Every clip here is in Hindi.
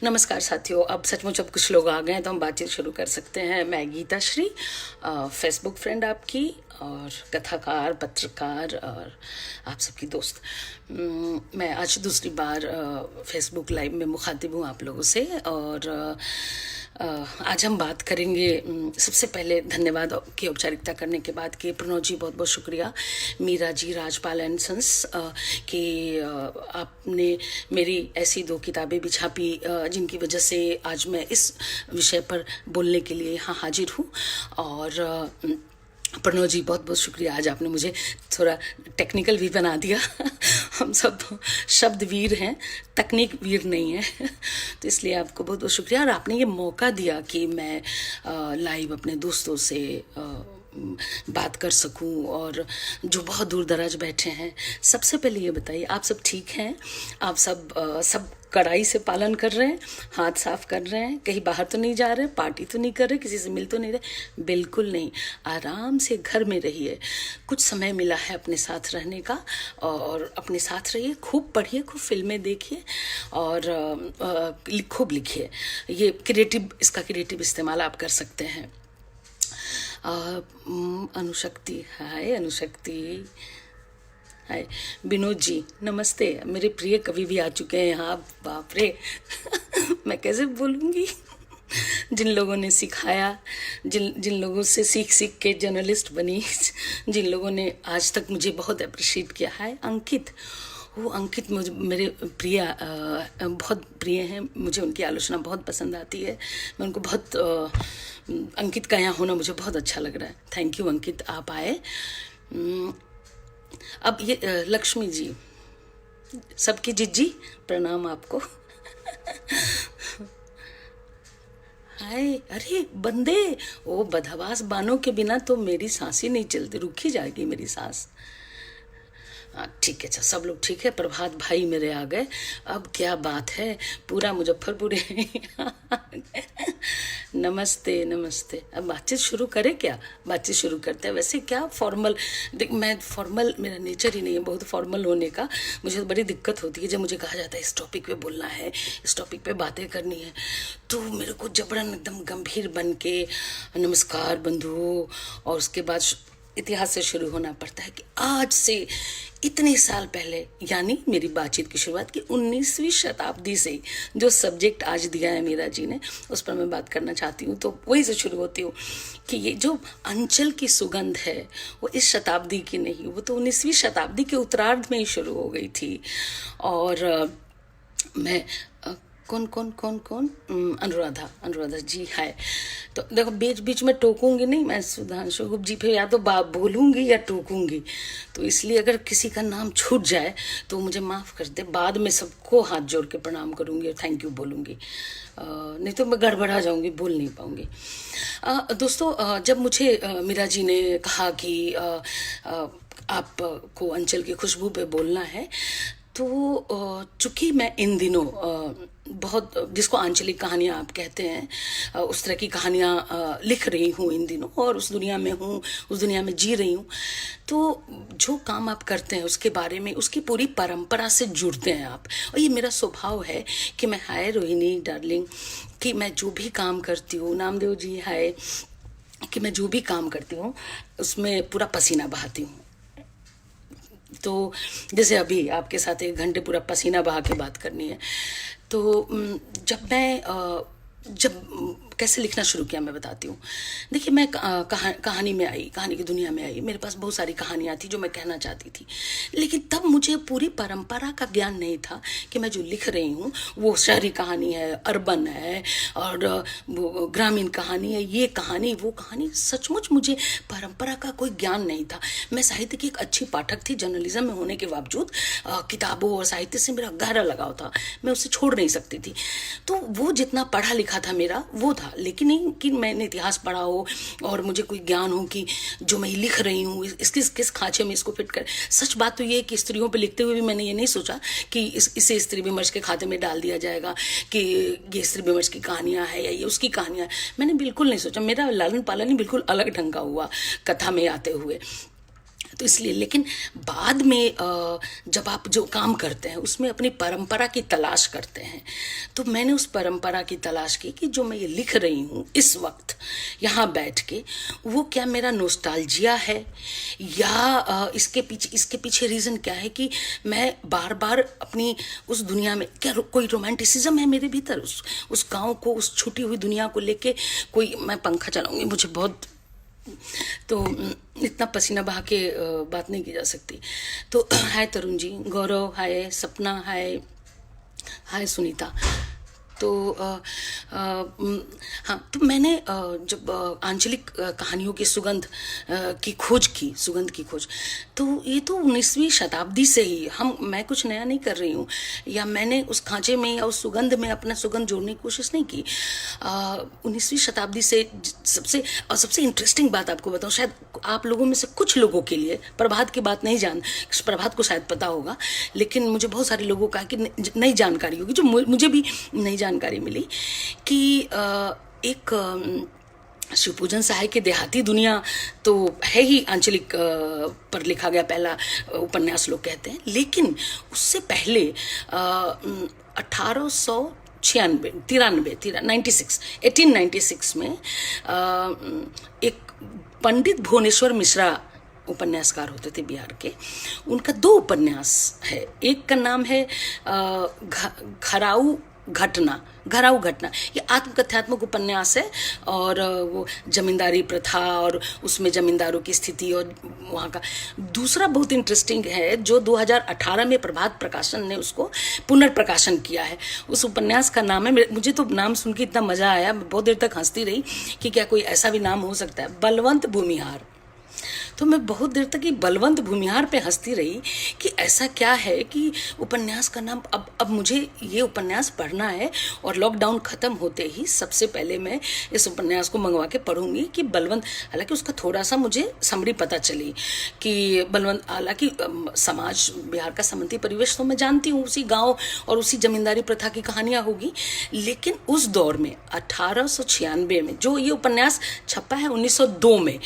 नमस्कार साथियों, अब सचमुच अब कुछ लोग आ गए हैं तो हम बातचीत शुरू कर सकते हैं। मैं गीता श्री, फेसबुक फ्रेंड आपकी और कथाकार, पत्रकार और आप सबकी दोस्त। मैं आज दूसरी बार फेसबुक लाइव में मुखातिब हूँ आप लोगों से। और आज हम बात करेंगे, सबसे पहले धन्यवाद की औपचारिकता करने के बाद कि प्रणव जी बहुत बहुत शुक्रिया, मीरा जी, राजपाल एंड सन्स, कि आपने मेरी ऐसी 2 किताबें भी छापी जिनकी वजह से आज मैं इस विषय पर बोलने के लिए यहाँ हाजिर हूँ। और प्रणव जी बहुत बहुत शुक्रिया, आज आपने मुझे थोड़ा टेक्निकल भी बना दिया। हम सब शब्द वीर हैं, तकनीक वीर नहीं है। तो इसलिए आपको बहुत बहुत शुक्रिया। और आपने ये मौका दिया कि मैं लाइव अपने दोस्तों से बात कर सकूं, और जो बहुत दूर दराज बैठे हैं। सबसे पहले ये बताइए, आप सब ठीक हैं? आप सब कड़ाई से पालन कर रहे हैं, हाथ साफ कर रहे हैं, कहीं बाहर तो नहीं जा रहे, पार्टी तो नहीं कर रहे, किसी से मिल तो नहीं रहे? बिल्कुल नहीं, आराम से घर में रहिए। कुछ समय मिला है अपने साथ रहने का, और अपने साथ रहिए, खूब पढ़िए, खूब फिल्में देखिए, और खूब लिखिए। ये इसका क्रिएटिव इस्तेमाल आप कर सकते हैं। अनुशक्ति, हाय अनुशक्ति, हाय विनोद जी, नमस्ते। मेरे प्रिय कवि भी आ चुके हैं यहाँ, बाप रे। मैं कैसे बोलूँगी? जिन लोगों ने सिखाया, जिन लोगों से सीख सीख के जर्नलिस्ट बनी, जिन लोगों ने आज तक मुझे बहुत अप्रिशिएट किया है। अंकित, वो अंकित मुझे मेरे बहुत प्रिय हैं, मुझे उनकी आलोचना बहुत पसंद आती है। मैं उनको बहुत अंकित का यहाँ होना मुझे बहुत अच्छा लग रहा है। थैंक यू अंकित, आप आए। अब ये लक्ष्मी जी, सबकी जिज्जी, प्रणाम आपको। हाय, अरे बंदे, ओ बदहवास बानों के बिना तो मेरी सांस ही नहीं चलती, रुक ही जाएगी मेरी सांस। ठीक है, अच्छा सब लोग ठीक है। प्रभात भाई मेरे आ गए, अब क्या बात है, पूरा मुजफ्फरपुर। नमस्ते नमस्ते। अब बातचीत शुरू करें क्या? बातचीत शुरू करते हैं। वैसे क्या फॉर्मल, देख मैं फॉर्मल, मेरा नेचर ही नहीं है बहुत फॉर्मल होने का। मुझे तो बड़ी दिक्कत होती है जब मुझे कहा जाता है इस टॉपिक पे बोलना है, इस टॉपिक पे बातें करनी है, तो मेरे को जबरन एकदम गंभीर बन के नमस्कार बंधुओं, और उसके बाद इतिहास से शुरू होना पड़ता है कि आज से इतने साल पहले, यानी मेरी बातचीत की शुरुआत की 19वीं शताब्दी से जो सब्जेक्ट आज दिया है मीरा जी ने, उस पर मैं बात करना चाहती हूँ। तो वही से शुरू होती हूँ कि ये जो अंचल की सुगंध है वो इस शताब्दी की नहीं, वो तो 19वीं शताब्दी के उत्तरार्ध में ही शुरू हो गई थी। और मैं कौन कौन कौन कौन अनुराधा जी, हाय। तो देखो, बीच बीच में टोकूंगी नहीं मैं, सुधांशु गुप्त जी पे या तो बोलूंगी या टोकूंगी, तो इसलिए अगर किसी का नाम छूट जाए तो मुझे माफ़ कर दे। बाद में सबको हाथ जोड़ के प्रणाम करूंगी और थैंक यू बोलूंगी, नहीं तो मैं गड़बड़ा जाऊंगी, बोल नहीं पाऊंगी। दोस्तों, जब मुझे मीरा जी ने कहा कि आपको अंचल की खुशबू पे बोलना है, तो चूंकि मैं इन दिनों बहुत, जिसको आंचलिक कहानियाँ आप कहते हैं, उस तरह की कहानियाँ लिख रही हूँ इन दिनों, और उस दुनिया में हूँ, उस दुनिया में जी रही हूँ। तो जो काम आप करते हैं उसके बारे में, उसकी पूरी परंपरा से जुड़ते हैं आप। और ये मेरा स्वभाव है कि मैं, हाय रोहिणी डार्लिंग, कि मैं जो भी काम करती हूँ, नामदेव जी हाय, कि मैं जो भी काम करती हूँ उसमें पूरा पसीना बहाती हूँ। तो जैसे अभी आपके साथ 1 घंटे पूरा पसीना बहा के बात करनी है। तो जब मैं कैसे लिखना शुरू किया मैं बताती हूँ। देखिए, मैं कहानी में आई, कहानी की दुनिया में आई, मेरे पास बहुत सारी कहानियाँ थी जो मैं कहना चाहती थी, लेकिन तब मुझे पूरी परंपरा का ज्ञान नहीं था कि मैं जो लिख रही हूँ वो शहरी कहानी है, अर्बन है, और वो ग्रामीण कहानी है, ये कहानी वो कहानी। सचमुच मुझे परंपरा का कोई ज्ञान नहीं था। मैं साहित्य की एक अच्छी पाठक थी, जर्नलिज्म में होने के बावजूद किताबों और साहित्य से मेरा गहरा लगाव था, मैं उसे छोड़ नहीं सकती थी। तो वो जितना पढ़ा लिखा था मेरा वो था, लेकिन नहीं कि मैंने इतिहास पढ़ा हो और मुझे कोई ज्ञान हो कि जो मैं लिख रही हूँ इसकी किस खांचे में इसको फिट कर। सच बात तो ये है कि स्त्रियों पे लिखते हुए भी मैंने ये नहीं सोचा कि इसे स्त्री विमर्श के खाते में डाल दिया जाएगा, कि ये स्त्री विमर्श की कहानियाँ है या ये उसकी कहानियाँ है। मैंने बिल्कुल नहीं सोचा, मेरा लालन पालन ही बिल्कुल अलग ढंग का हुआ कथा में आते हुए। तो इसलिए, लेकिन बाद में जब आप जो काम करते हैं उसमें अपनी परंपरा की तलाश करते हैं, तो मैंने उस परंपरा की तलाश की कि जो मैं ये लिख रही हूँ इस वक्त यहाँ बैठ के, वो क्या मेरा नोस्टाल्जिया है, या इसके पीछे रीज़न क्या है कि मैं बार बार अपनी उस दुनिया में, क्या कोई रोमांटिसिज्म है मेरे भीतर, उस गाँव को, उस छूटी हुई दुनिया को लेके कोई, मैं पंखा चलाऊंगी, मुझे बहुत, तो इतना पसीना बहा के बात नहीं की जा सकती। तो हाय तरुण जी, गौरव, हाय सपना, हाय हाय सुनीता। तो हाँ, तो मैंने जब आंचलिक कहानियों की सुगंध की खोज, तो ये तो 19वीं शताब्दी से ही मैं कुछ नया नहीं कर रही हूँ, या मैंने उस खांचे में या उस सुगंध में अपना सुगंध जोड़ने की कोशिश नहीं की। 19वीं शताब्दी से सबसे इंटरेस्टिंग बात आपको बताऊँ, शायद आप लोगों में से कुछ लोगों के लिए, प्रभात की बात नहीं प्रभात को शायद पता होगा, लेकिन मुझे बहुत सारे लोगों का कि नई जानकारी होगी, जो मुझे भी नई जानकारी मिली कि एक शिवपूजन सहाय की देहाती दुनिया तो है ही आंचलिक पर लिखा गया पहला उपन्यास लोग कहते हैं, लेकिन उससे पहले 1896 में एक पंडित भुवनेश्वर मिश्रा उपन्यासकार होते थे बिहार के, उनका 2 उपन्यास है। एक का नाम है घराऊ घटना, ये आत्मकथात्मक उपन्यास है, और वो जमींदारी प्रथा और उसमें जमींदारों की स्थिति और वहाँ का। दूसरा बहुत इंटरेस्टिंग है, जो 2018 में प्रभात प्रकाशन ने उसको पुनर्प्रकाशन किया है। उस उपन्यास का नाम है, मुझे तो नाम सुन के इतना मज़ा आया, बहुत देर तक हंसती रही कि क्या कोई ऐसा भी नाम हो सकता है, बलवंत भूमिहार। तो मैं बहुत देर तक ये बलवंत भूमिहार पे हंसती रही कि ऐसा क्या है कि उपन्यास का नाम, अब मुझे ये उपन्यास पढ़ना है, और लॉकडाउन ख़त्म होते ही सबसे पहले मैं इस उपन्यास को मंगवा के पढ़ूंगी कि बलवंत, हालांकि उसका थोड़ा सा मुझे समरी पता चली कि बलवंत, हालांकि समाज, बिहार का समंती परिवेश तो मैं जानती हूँ, उसी गाँव और उसी जमींदारी प्रथा की कहानियाँ होगी, लेकिन उस दौर में 1896 में जो ये उपन्यास छपा है 1902 में,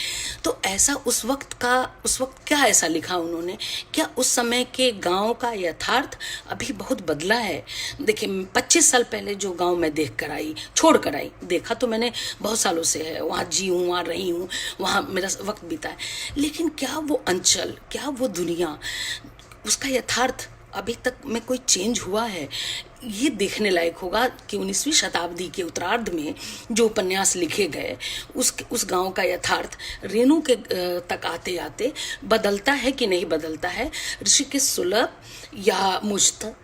तो ऐसा उस वक्त क्या ऐसा लिखा उन्होंने, क्या उस समय के गांव का यथार्थ अभी बहुत बदला है। देखिए 25 साल पहले जो गांव मैं छोड़ कर आई, देखा तो मैंने बहुत सालों से है, वहाँ जी हूँ, वहाँ रही हूँ, वहाँ मेरा वक्त बीता है, लेकिन क्या वो अंचल, क्या वो दुनिया, उसका यथार्थ अभी तक में कोई चेंज हुआ है, ये देखने लायक होगा कि 19वीं शताब्दी के उत्तरार्ध में जो उपन्यास लिखे गए, उस गांव का यथार्थ रेणु के तक आते आते बदलता है कि नहीं बदलता है। ऋषिकेश सुलभ या मुझ तक,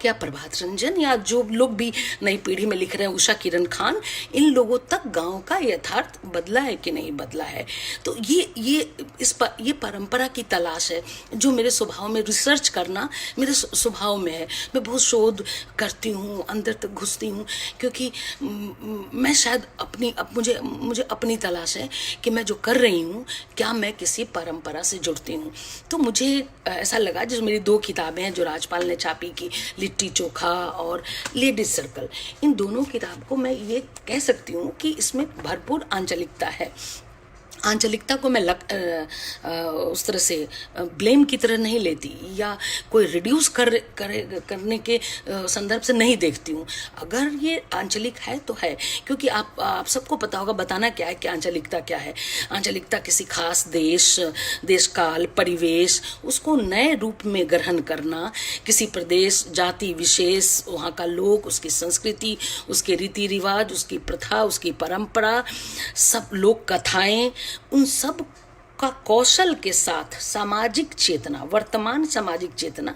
या प्रभात रंजन, या जो लोग भी नई पीढ़ी में लिख रहे हैं, उषा किरण खान, इन लोगों तक गांव का यथार्थ बदला है कि नहीं बदला है। तो ये परंपरा की तलाश है, जो मेरे स्वभाव में, रिसर्च करना मेरे स्वभाव में है। मैं बहुत शोध करती हूँ, अंदर तक घुसती हूँ, क्योंकि मैं शायद मुझे अपनी तलाश है कि मैं जो कर रही हूँ, क्या मैं किसी परंपरा से जुड़ती हूँ। तो मुझे ऐसा लगा, जैसे मेरी 2 किताबें हैं जो राजपाल ने छापी की, लिट्टी चोखा और लेडीज सर्कल, इन दोनों किताब को मैं ये कह सकती हूँ कि इसमें भरपूर आंचलिकता है। आंचलिकता को मैं उस तरह से ब्लेम की तरह नहीं लेती, या कोई रिड्यूस करने के संदर्भ से नहीं देखती हूँ। अगर ये आंचलिक है तो है, क्योंकि आप सबको पता होगा बताना क्या है कि आंचलिकता क्या है। आंचलिकता किसी खास देश काल परिवेश, उसको नए रूप में ग्रहण करना, किसी प्रदेश जाति विशेष, वहाँ का लोग, उसकी संस्कृति, उसके रीति रिवाज, उसकी प्रथा, उसकी परंपरा, सब लोक कथाएं, उन सब का कौशल के साथ सामाजिक चेतना, वर्तमान सामाजिक चेतना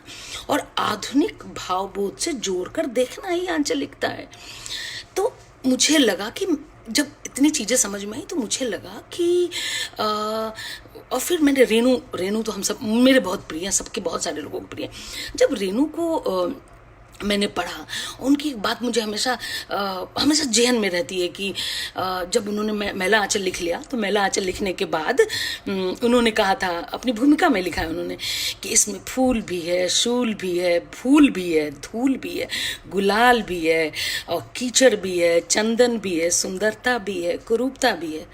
और आधुनिक भावबोध से जोड़कर देखना ही आंचलिकता है। तो मुझे लगा कि जब इतनी चीज़ें समझ में आई, तो मुझे लगा कि और फिर मैंने रेणु तो हम सब, मेरे बहुत प्रिय हैं, सबके बहुत सारे लोगों को प्रिय। जब रेणु को मैंने पढ़ा, उनकी एक बात मुझे हमेशा जेहन में रहती है कि जब उन्होंने मैला आंचल लिख लिया, तो मैला आंचल लिखने के बाद उन्होंने कहा था, अपनी भूमिका में लिखा है उन्होंने, कि इसमें फूल भी है, शूल भी है, फूल भी है, धूल भी है, गुलाल भी है, और कीचड़ भी है, चंदन भी है, सुंदरता भी है, कुरूपता भी है।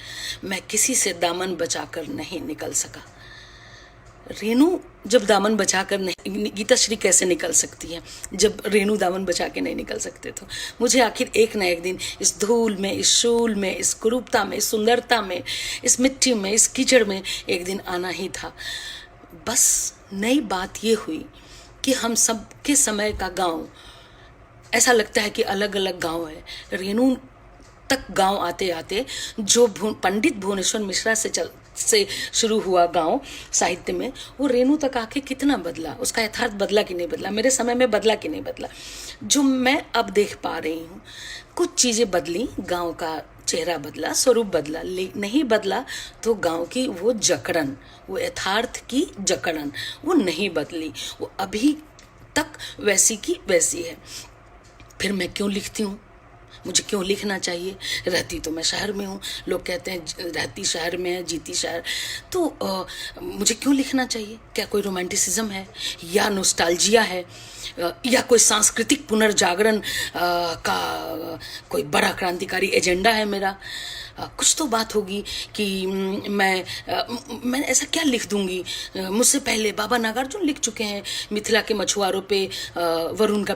मैं किसी से दामन बचाकर नहीं निकल सका। रेणु जब दामन बचाकर नहीं, गीता श्री कैसे निकल सकती है जब रेणु दामन बचा के नहीं निकल सकते? तो मुझे आखिर एक ना एक दिन इस धूल में, इस शूल में, इस कुरूपता में, इस सुंदरता में, इस मिट्टी में, इस कीचड़ में एक दिन आना ही था। बस नई बात ये हुई कि हम सब के समय का गांव, ऐसा लगता है कि अलग अलग गांव है। रेणु तक गांव आते आते जो पंडित भुवनेश्वर मिश्रा से शुरू हुआ गांव साहित्य में, वो रेणु तक आके कितना बदला, उसका यथार्थ बदला कि नहीं बदला, मेरे समय में बदला कि नहीं बदला, जो मैं अब देख पा रही हूँ। कुछ चीज़ें बदली, गांव का चेहरा बदला, स्वरूप बदला, नहीं बदला तो गांव की वो जकड़न, वो यथार्थ की जकड़न वो नहीं बदली, वो अभी तक वैसी की वैसी है। फिर मैं क्यों लिखती हूँ? मुझे क्यों लिखना चाहिए? रहती तो मैं शहर में हूँ, लोग कहते हैं रहती शहर में है, जीती शहर, तो मुझे क्यों लिखना चाहिए? क्या कोई रोमांटिसिज्म है, या नोस्टाल्जिया है, या कोई सांस्कृतिक पुनर्जागरण का कोई बड़ा क्रांतिकारी एजेंडा है मेरा? कुछ तो बात होगी कि मैं ऐसा क्या लिख दूंगी। मुझसे पहले बाबा नागार्जुन लिख चुके हैं मिथिला के मछुआरों पे, वरुण का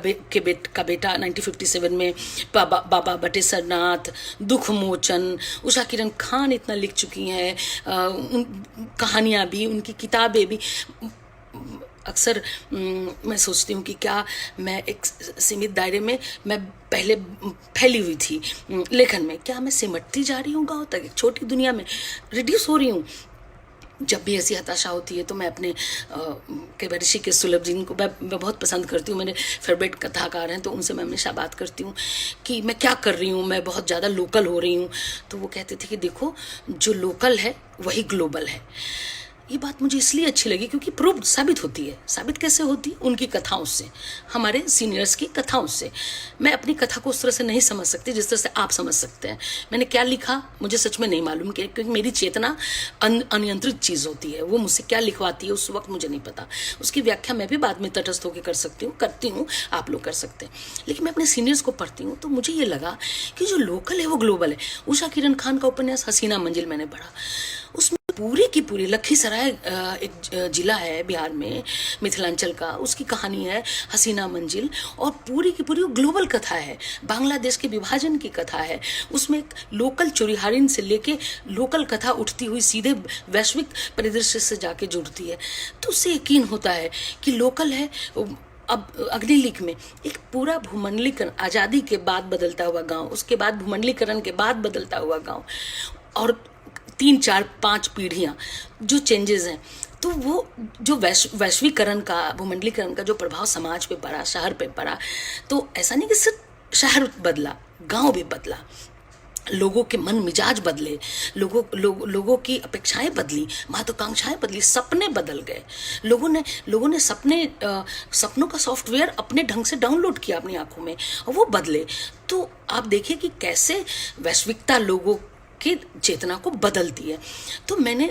बेटा 1957 में, बाबा बटेसर नाथ, दुख मोचन, उषा किरण खान इतना लिख चुकी हैं, कहानियाँ भी, उनकी किताबें भी। अक्सर मैं सोचती हूँ कि क्या मैं एक सीमित दायरे में, मैं पहले फैली हुई थी लेखन में, क्या मैं सिमटती जा रही हूँ गाँव तक, एक छोटी दुनिया में रिड्यूस हो रही हूँ? जब भी ऐसी हताशा होती है तो मैं अपने कई बार ऋषिकेश सुलभ जी को मैं बहुत पसंद करती हूँ, मेरे फेवरेट कथाकार हैं, तो उनसे मैं हमेशा बात करती हूँ कि मैं क्या कर रही हूँ, मैं बहुत ज़्यादा लोकल हो रही हूँ। तो वो कहते थे कि देखो, जो लोकल है वही ग्लोबल है। ये बात मुझे इसलिए अच्छी लगी क्योंकि प्रूव साबित होती है। साबित कैसे होती? उनकी कथाओं से, हमारे सीनियर्स की कथाओं से। मैं अपनी कथा को उस तरह से नहीं समझ सकती जिस तरह से आप समझ सकते हैं। मैंने क्या लिखा मुझे सच में नहीं मालूम, क्योंकि मेरी चेतना अनियंत्रित चीज़ होती है। वो मुझसे क्या लिखवाती है उस वक्त मुझे नहीं पता। उसकी व्याख्या मैं भी बाद में तटस्थ होकर कर सकती हूँ, करती हूँ, आप लोग कर सकते हैं। लेकिन मैं अपने सीनियर्स को पढ़ती हूँ तो मुझे ये लगा कि जो लोकल है वो ग्लोबल है। उषा किरण खान का उपन्यास हसीना मंजिल मैंने पढ़ा, उसमें पूरी की पूरी लखीसराय एक जिला है बिहार में, मिथिलांचल का, उसकी कहानी है हसीना मंजिल, और पूरी की पूरी ग्लोबल कथा है, बांग्लादेश के विभाजन की कथा है। उसमें एक लोकल चोरीहारिन से लेके लोकल कथा उठती हुई सीधे वैश्विक परिदृश्य से जाके जुड़ती है। तो उससे यकीन होता है कि लोकल है। अब अग्निलिख में एक पूरा भूमंडलीकरण, आज़ादी के बाद बदलता हुआ गांव, उसके बाद भूमंडलीकरण के बाद बदलता हुआ गांव, और 3, 4, 5 पीढ़ियाँ जो चेंजेस हैं, तो वो जो वैश्वीकरण का, भूमंडलीकरण का जो प्रभाव समाज पे पड़ा, शहर पे पड़ा, तो ऐसा नहीं कि सिर्फ शहर बदला, गांव भी बदला, लोगों के मन मिजाज बदले, लोगों की अपेक्षाएं बदली, महत्वाकांक्षाएं बदली, सपने बदल गए। लोगों ने सपनों का सॉफ्टवेयर अपने ढंग से डाउनलोड किया अपनी आंखों में, और वो बदले। तो आप देखिए कि कैसे वैश्विकता लोगों की चेतना को बदलती है। तो मैंने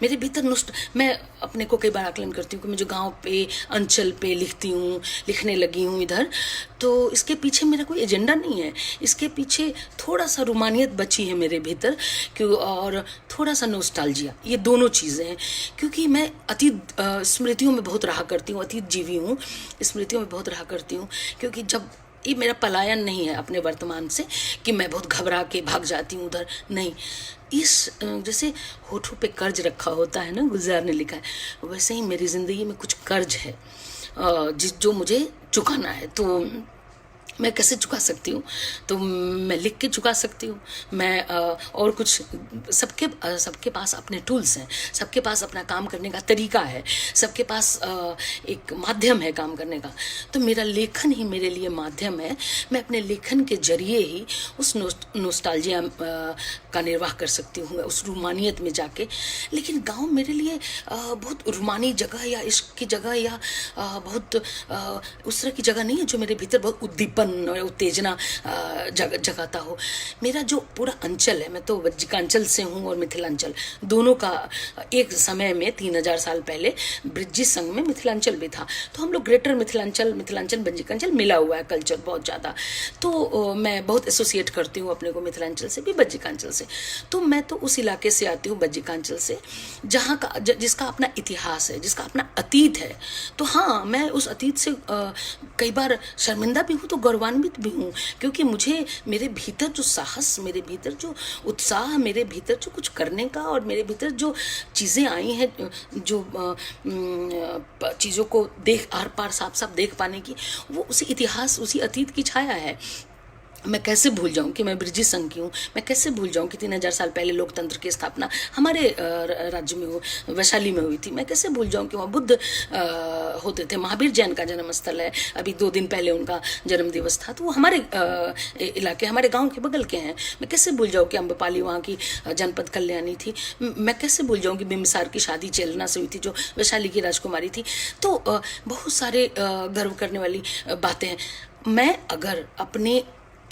मेरे भीतर मैं अपने को कई बार आकलन करती हूँ कि मैं जो गांव पे, अंचल पे लिखती हूँ, लिखने लगी हूँ इधर, तो इसके पीछे मेरा कोई एजेंडा नहीं है। इसके पीछे थोड़ा सा रूमानियत बची है मेरे भीतर, और थोड़ा सा नोस्टाल्जिया, ये दोनों चीज़ें हैं। क्योंकि मैं अतीत स्मृतियों में बहुत रहा करती हूँ, अतीत जीवी हूँ, स्मृतियों में बहुत रहा करती हूँ। क्योंकि जब ये मेरा पलायन नहीं है अपने वर्तमान से कि मैं बहुत घबरा के भाग जाती हूँ उधर, नहीं। इस जैसे होठों पे कर्ज रखा होता है ना, गुलजार ने लिखा है, वैसे ही मेरी ज़िंदगी में कुछ कर्ज है जो मुझे चुकाना है। तो मैं कैसे चुका सकती हूँ? तो मैं लिख के चुका सकती हूँ। मैं और कुछ, सबके पास अपने टूल्स हैं, सबके पास अपना काम करने का तरीका है, सबके पास एक माध्यम है काम करने का। तो मेरा लेखन ही मेरे लिए माध्यम है। मैं अपने लेखन के जरिए ही उस नोस्टाल्जिया का निर्वाह कर सकती हूँ, उस रूमानियत में जाके। लेकिन गाँव मेरे लिए बहुत रूमानी जगह या इश्क की जगह या बहुत उस तरह की जगह नहीं है जो मेरे भीतर बहुत उद्दीपक तड़पन और उत्तेजना जगाता हो। मेरा जो पूरा अंचल है, मैं तो बज्जिकांचल से हूँ और मिथिलांचल दोनों का, एक समय में 3000 साल पहले बृज्जि संघ में मिथिलांचल भी था। तो हम लोग ग्रेटर मिथिलांचल, बज्जिकांचल मिला हुआ है कल्चर बहुत ज़्यादा। तो मैं बहुत एसोसिएट करती हूँ अपने को मिथिलांचल से भी, बज्जिकांचल से। तो मैं तो उस इलाके से आती हूँ, बज्जिकांचल से, जहाँ का जिसका अपना इतिहास है, जिसका अपना अतीत है। तो हाँ, मैं उस अतीत से कई बार शर्मिंदा भी हूँ तो गौरवान्वित भी हूँ, क्योंकि मुझे मेरे भीतर जो साहस, मेरे भीतर जो उत्साह, मेरे भीतर जो कुछ करने का, और मेरे भीतर जो चीज़ें आई हैं, जो चीज़ों को देख आर पार साफ साफ देख पाने की, वो उसी इतिहास, उसी अतीत की छाया है। मैं कैसे भूल जाऊं कि मैं बृज्जि संघ की हूँ। मैं कैसे भूल जाऊं कि 3000 साल पहले लोकतंत्र की स्थापना हमारे राज्य में हो, वैशाली में हुई थी। मैं कैसे भूल जाऊं कि वहाँ बुद्ध होते थे। महावीर जैन का जन्म स्थल है, अभी 2 दिन पहले उनका जन्म दिवस था। तो वो हमारे इलाके, हमारे गाँव के बगल के हैं। मैं कैसे भूल जाऊँ कि अम्बपाली वहाँ की जनपद कल्याणी थी। मैं कैसे भूल जाऊँ कि बिम्बिसार की शादी चेलना से हुई थी, जो वैशाली की राजकुमारी थी। तो बहुत सारे गर्व करने वाली बातें हैं। मैं अगर अपने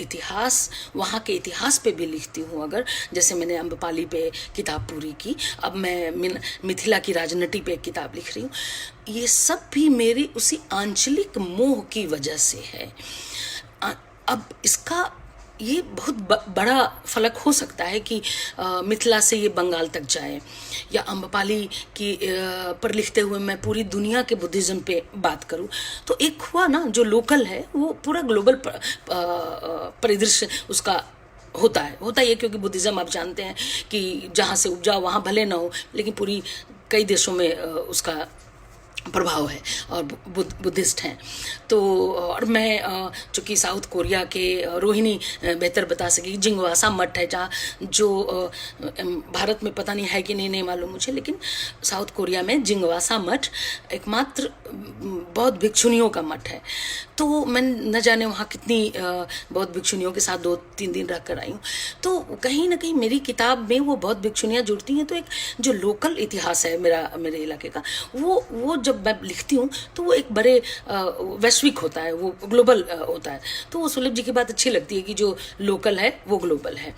इतिहास, वहाँ के इतिहास पे भी लिखती हूँ, अगर जैसे मैंने अम्बपाली पे किताब पूरी की, अब मैं मिथिला की राजनटी पे एक किताब लिख रही हूँ। ये सब भी मेरी उसी आंचलिक मोह की वजह से है। अब इसका ये बहुत बड़ा फलक हो सकता है कि मिथिला से ये बंगाल तक जाए, या अम्बपाली की पर लिखते हुए मैं पूरी दुनिया के बुद्धिज़्म पे बात करूं। तो एक हुआ ना, जो लोकल है वो पूरा ग्लोबल परिदृश्य उसका होता है, क्योंकि बुद्धिज़्म आप जानते हैं कि जहाँ से उपजाओ वहाँ भले ना हो, लेकिन पूरी कई देशों में उसका प्रभाव है, और बुद्धिस्ट हैं। तो और मैं चूँकि साउथ कोरिया के, रोहिणी बेहतर बता सकेगी, जिंगवासा मठ है, जहाँ जो भारत में पता नहीं है कि नहीं मालूम मुझे, लेकिन साउथ कोरिया में जिंगवासा मठ एकमात्र बौद्ध भिक्षुनियों का मठ है। तो मैं न जाने वहाँ कितनी बौद्ध भिक्षुनियों के साथ 2-3 दिन रह कर आई हूँ। तो कहीं ना कहीं मेरी किताब में वो बौद्ध भिक्षुनियाँ जुड़ती हैं। तो एक जो लोकल इतिहास है मेरे इलाके का, वो जब मैं लिखती हूँ तो वो एक बड़े वैश्विक होता है, वो ग्लोबल होता है। तो वो सुलभ जी की बात अच्छी लगती है कि जो लोकल है वो ग्लोबल है।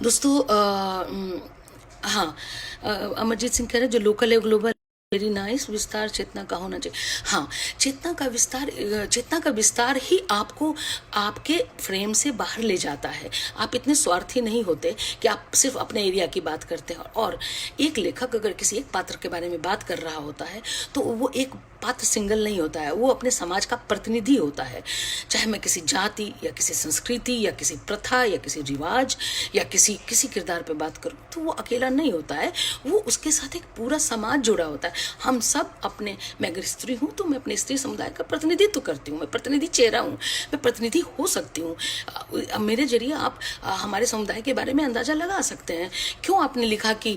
दोस्तों हाँ, अमरजीत सिंह कह रहे हैं जो लोकल है ग्लोबल, वेरी नाइस। विस्तार चेतना का होना चाहिए। हाँ, चेतना का विस्तार ही आपको आपके फ्रेम से बाहर ले जाता है। आप इतने स्वार्थी नहीं होते कि आप सिर्फ अपने एरिया की बात करते हैं। और एक लेखक अगर किसी एक पात्र के बारे में बात कर रहा होता है तो वो एक पात्र सिंगल नहीं होता है, वो अपने समाज का प्रतिनिधि होता है। चाहे मैं किसी जाति या किसी संस्कृति या किसी प्रथा या किसी रिवाज या किसी किरदार पे बात करूं, तो वो अकेला नहीं होता है, वो उसके साथ एक पूरा समाज जुड़ा होता है। हम सब मैं अगर स्त्री हूँ तो मैं अपने स्त्री समुदाय का प्रतिनिधित्व करती हूँ। मैं प्रतिनिधि चेहरा हूँ, मैं प्रतिनिधि हो सकती हूँ। मेरे जरिए आप हमारे समुदाय के बारे में अंदाजा लगा सकते हैं। क्यों आपने लिखा कि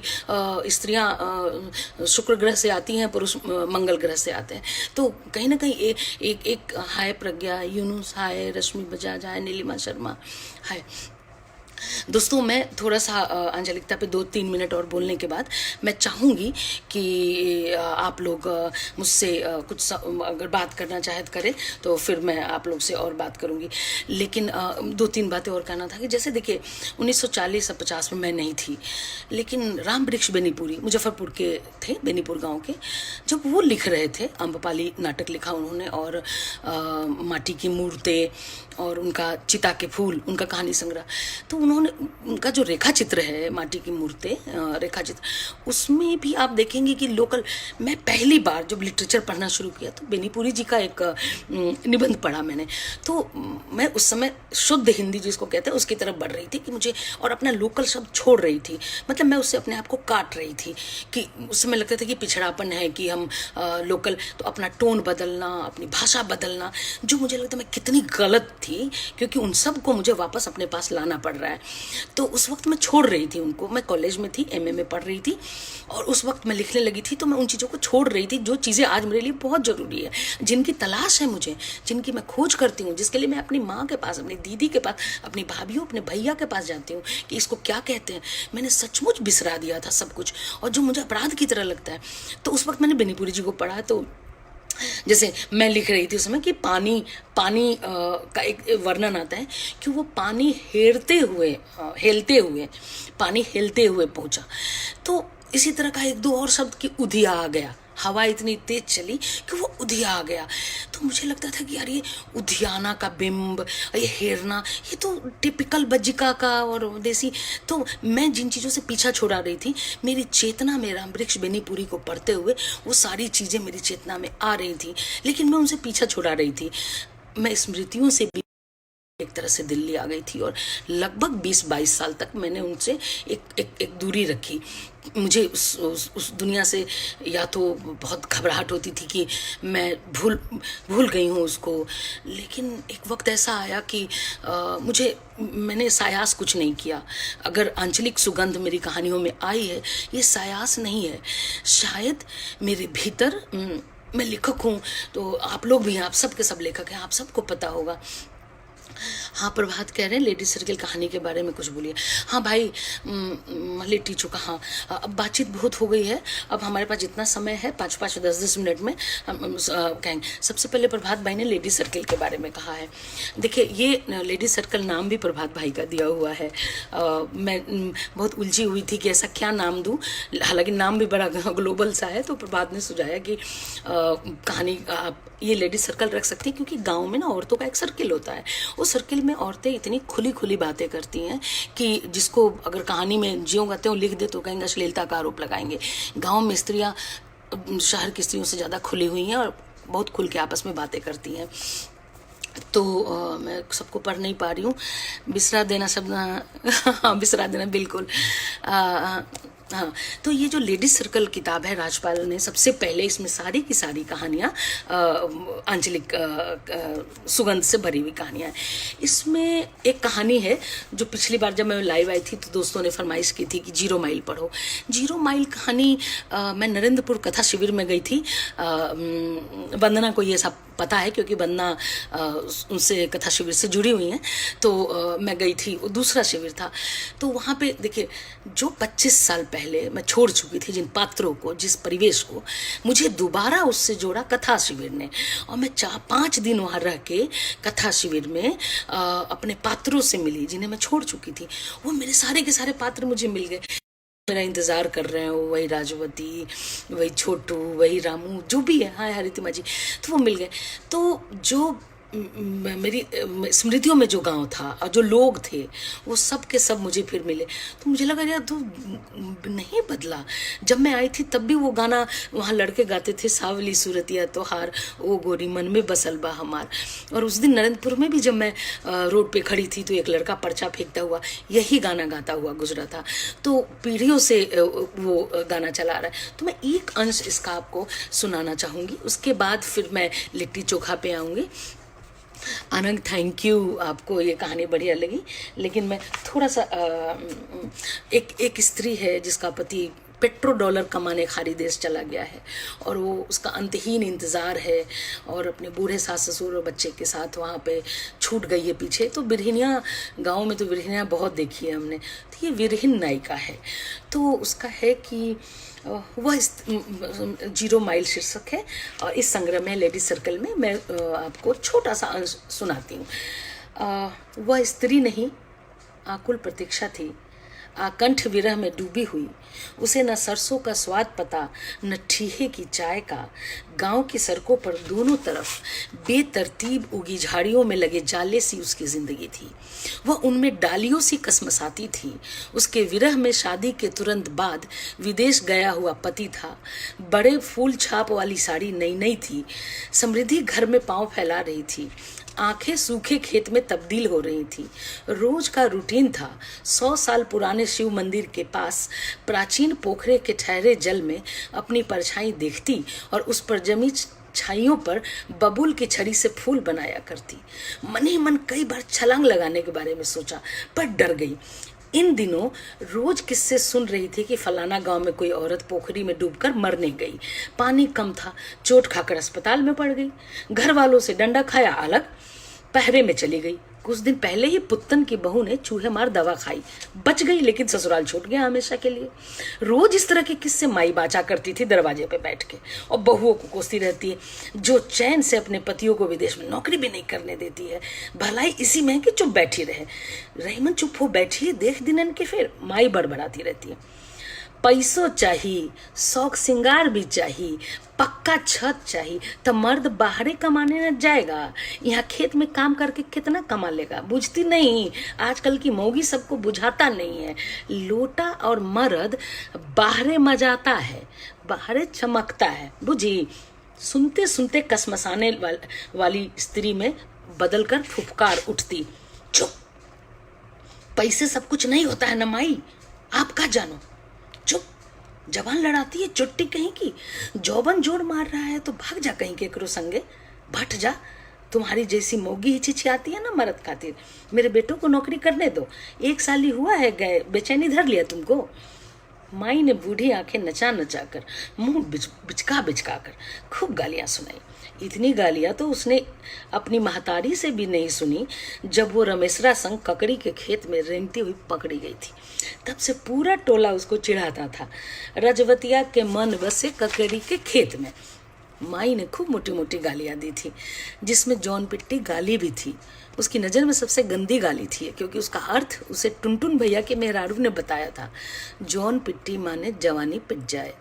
स्त्रियां शुक्र ग्रह से आती हैं, पुरुष मंगल ग्रह से आते हैं। तो कहीं ना कहीं एक हाय प्रज्ञा, यूनुस हाय, रश्मि बजाज हाय, नीलिमा शर्मा हाय। दोस्तों, मैं थोड़ा सा आंचलिकता पे 2-3 मिनट और बोलने के बाद मैं चाहूँगी कि आप लोग मुझसे कुछ अगर बात करना चाहे तो करें, तो फिर मैं आप लोग से और बात करूँगी। लेकिन 2-3 बातें और कहना था कि जैसे देखिए 1940 या 50 में मैं नहीं थी, लेकिन राम वृक्ष बेनीपुरी मुजफ्फरपुर के थे, बेनीपुर गांव के, जब वो लिख रहे थे, अम्बपाली नाटक लिखा उन्होंने, और माटी की मूर्तें और उनका चिता के फूल, उनका कहानी संग्रह, तो उन्होंने उनका जो रेखा चित्र है, माटी की मूर्तें रेखा चित्र, उसमें भी आप देखेंगे कि लोकल। मैं पहली बार जब लिटरेचर पढ़ना शुरू किया तो बेनीपुरी जी का एक निबंध पढ़ा मैंने। तो मैं उस समय शुद्ध हिंदी जिसको कहते हैं उसकी तरफ बढ़ रही थी कि मुझे, और अपना लोकल शब्द छोड़ रही थी, मतलब मैं उससे अपने आप को काट रही थी कि उस समय लगता था कि पिछड़ापन है कि हम लोकल, तो अपना टोन बदलना, अपनी भाषा बदलना, जो मुझे लगता मैं कितनी गलत थी, क्योंकि उन सब को मुझे वापस अपने पास लाना पड़ रहा है। तो उस वक्त मैं छोड़ रही थी उनको। मैं कॉलेज में थी, एमए में पढ़ रही थी, और उस वक्त मैं लिखने लगी थी। तो मैं उन चीज़ों को छोड़ रही थी जो चीज़ें आज मेरे लिए बहुत ज़रूरी है, जिनकी तलाश है मुझे, जिनकी मैं खोज करती हूँ, जिसके लिए मैं अपनी माँ के पास, अपनी दीदी के पास, अपनी भाभीयों, अपने भैया के पास जाती हूँ कि इसको क्या कहते हैं। मैंने सचमुच बिसरा दिया था सब कुछ, और जो मुझे अपराध की तरह लगता है। तो उस वक्त मैंने बेनीपुरी जी को पढ़ा, तो जैसे मैं लिख रही थी उस समय कि पानी पानी का एक वर्णन आता है कि वो पानी हेलते हुए पानी हेलते हुए पहुंचा। तो इसी तरह का एक दो और शब्द कि उधिया आ गया, हवा इतनी तेज चली कि वो उधिया आ गया। तो मुझे लगता था कि यार ये उधियाना का बिंब, ये हेरना, ये तो टिपिकल बज्जिका का और देसी। तो मैं जिन चीज़ों से पीछा छोड़ा रही थी, मेरी चेतना में रामवृक्ष बेनीपुरी को पढ़ते हुए वो सारी चीज़ें मेरी चेतना में आ रही थी, लेकिन मैं उनसे पीछा छोड़ा रही थी। मैं स्मृतियों से भी एक तरह से दिल्ली आ गई थी और लगभग 20-22 साल तक मैंने उनसे एक दूरी रखी। मुझे उस दुनिया से या तो बहुत घबराहट होती थी कि मैं भूल गई हूँ उसको, लेकिन एक वक्त ऐसा आया कि मैंने सायास कुछ नहीं किया। अगर आंचलिक सुगंध मेरी कहानियों में आई है, ये सायास नहीं है। शायद मेरे भीतर मैं लेखक हूँ, तो आप लोग भी हैं, आप सब के सब लेखक हैं, आप सबको पता होगा। हाँ, प्रभात कह रहे हैं लेडी सर्किल कहानी के बारे में कुछ बोलिए। हाँ भाई, लिट्टी चुका, हाँ अब बातचीत बहुत हो गई है, अब हमारे पास जितना समय है 5-5 10-10 मिनट में हम कहेंगे। सबसे पहले प्रभात भाई ने लेडी सर्किल के बारे में कहा है। देखिए, ये लेडी सर्कल नाम भी प्रभात भाई का दिया हुआ है। मैं बहुत उलझी हुई थी कि ऐसा क्या नाम दूँ, हालांकि नाम भी बड़ा ग्लोबल सा है। तो प्रभात ने सुझाया कि कहानी आप ये लेडी सर्कल रख सकती हैं, क्योंकि गांव में ना औरतों का एक सर्किल होता है। उस सर्किल में औरतें इतनी खुली खुली बातें करती हैं कि जिसको अगर कहानी में ज्यों गाते हो लिख दे तो कहेंगे अश्लीलता का आरोप लगाएंगे। गांव में स्त्रियां शहर की स्त्रियों से ज़्यादा खुली हुई हैं और बहुत खुल के आपस में बातें करती हैं। तो मैं सबको पढ़ नहीं पा रही हूँ, बिसरा देना शब्द। हाँ, बिसरा देना, बिल्कुल। हाँ, तो ये जो लेडीज सर्कल किताब है, राजपाल ने सबसे पहले इसमें सारी की सारी कहानियाँ आंचलिक सुगंध से भरी हुई कहानियाँ हैं। इसमें एक कहानी है जो पिछली बार जब मैं लाइव आई थी तो दोस्तों ने फरमाइश की थी कि 0 माइल पढ़ो। 0 माइल कहानी मैं नरेंद्रपुर कथा शिविर में गई थी। वंदना को ये सब पता है क्योंकि वंदना उनसे कथा शिविर से जुड़ी हुई हैं। तो मैं गई थी, वो दूसरा शिविर था। तो वहाँ पे देखिए, जो 25 साल पहले मैं छोड़ चुकी थी जिन पात्रों को, जिस परिवेश को, मुझे दोबारा उससे जोड़ा कथा शिविर ने। और मैं 4-5 दिन वहाँ रह के कथा शिविर में अपने पात्रों से मिली जिन्हें मैं छोड़ चुकी थी। वो मेरे सारे के सारे पात्र मुझे मिल गए, मेरा इंतजार कर रहे हैं। वही राजवती, वही छोटू, वही रामू, जो भी है, हाँ हरितिमा जी, तो वो मिल गए। तो जो मेरी स्मृतियों में जो गांव था और जो लोग थे वो सब के सब मुझे फिर मिले। तो मुझे लगा यार तो नहीं बदला। जब मैं आई थी तब भी वो गाना वहाँ लड़के गाते थे, सावली सूरतिया तोहार ओ गोरी मन में बसल बा हमार। और उस दिन नरेंद्रपुर में भी जब मैं रोड पे खड़ी थी तो एक लड़का पर्चा फेंकता हुआ यही गाना गाता हुआ गुजरा था। तो पीढ़ियों से वो गाना चला रहा है। तो मैं एक अंश इसका आपको सुनाना चाहूँगी, उसके बाद फिर मैं लिट्टी चोखा पे आऊँगी। आनंद, थैंक यू, आपको ये कहानी बढ़िया लगी। लेकिन मैं थोड़ा सा एक स्त्री है जिसका पति पेट्रो-डॉलर कमाने खाड़ी देश चला गया है और वो उसका अंतहीन इंतज़ार है और अपने बूढ़े सास ससुर और बच्चे के साथ वहाँ पे छूट गई है पीछे। तो बिरहिनियाँ, गाँव में तो बिरहिनियाँ बहुत देखी है हमने। तो ये विरहिन नायिका है। तो उसका है कि वह 0 माइल शीर्षक है और इस संग्रह में लेडीज सर्कल में मैं आपको छोटा सा अंश सुनाती हूँ। वह स्त्री नहीं, आकुल प्रतीक्षा थी, आकंठ विरह में डूबी हुई। उसे न सरसों का स्वाद पता, न ठीहे की चाय का। गांव की सड़कों पर दोनों तरफ बेतरतीब उगी झाड़ियों में लगे जाले सी उसकी जिंदगी थी। वह उनमें डालियों सी कसमसाती थी। उसके विरह में शादी के तुरंत बाद विदेश गया हुआ पति था। बड़े फूल छाप वाली साड़ी नई नई थी। समृद्धि घर में पांव फैला रही थी। आंखें सूखे खेत में तब्दील हो रही थी। रोज का रूटीन था। 100 साल पुराने शिव मंदिर के पास प्राचीन पोखरे के ठहरे जल में अपनी परछाई देखती और उस पर जमी छाइयों पर बबूल की छड़ी से फूल बनाया करती। मन ही मन कई बार छलांग लगाने के बारे में सोचा, पर डर गई। इन दिनों रोज किस्से सुन रही थी कि फलाना गांव में कोई औरत पोखरी में डूबकर मरने गई, पानी कम था, चोट खाकर अस्पताल में पड़ गई, घर वालों से डंडा खाया अलग, पहरे में चली गई। कुछ दिन पहले ही पुत्तन की बहू ने चूहे मार दवा खाई, बच गई लेकिन ससुराल छूट गया हमेशा के लिए। रोज इस तरह के किस्से माई बाचा करती थी दरवाजे पे बैठ के, और बहुओं को कोसती रहती है जो चैन से अपने पतियों को विदेश में नौकरी भी नहीं करने देती है। भलाई इसी में कि चुप बैठी रहे। रहीमन चुप हो बैठी है, देख दिनन के फिर माई बड़बड़ाती रहती है। पैसों चाहिए, शौक सिंगार भी चाहिए, पक्का छत चाहिए, तो मर्द बाहरे कमाने न जाएगा, यहाँ खेत में काम करके कितना कमा लेगा। बुझती नहीं, आजकल की मौगी सबको बुझाता नहीं है। लोटा और मर्द बाहरे मजाता है, बाहरे चमकता है, बुझी। सुनते सुनते कसमसाने वाली स्त्री में बदलकर फुफकार उठती, चुप, पैसे सब कुछ नहीं होता है न माई, आप क्या जानो। चुप, जवान लड़ाती है चुट्टी कहीं की, जौबन जोड़ मार रहा है तो भाग जा कहीं केकरो संगे, भट जा। तुम्हारी जैसी मोगी हिचिचियाती है ना मर्द खातिर। मेरे बेटों को नौकरी करने दो, 1 साल ही हुआ है गए, बेचैनी धर लिया तुमको। माई ने बूढ़ी आंखें नचा नचा कर, मुंह बिचका बिचका कर खूब गालियां सुनाई। इतनी गालियां तो उसने अपनी महतारी से भी नहीं सुनी जब वो रमेशरा संग ककड़ी के खेत में रेंगती हुई पकड़ी गई थी। तब से पूरा टोला उसको चिढ़ाता था। रजवतिया के मन बसे ककड़ी के खेत में। माई ने खूब मोटी मोटी गालियां दी थी, जिसमें जौन पिट्टी गाली भी थी। उसकी नज़र में सबसे गंदी गाली थी, क्योंकि उसका अर्थ उसे टुनटुन भैया के मेहरारू ने बताया था। जौन पिट्टी माने जवानी पिट जाए।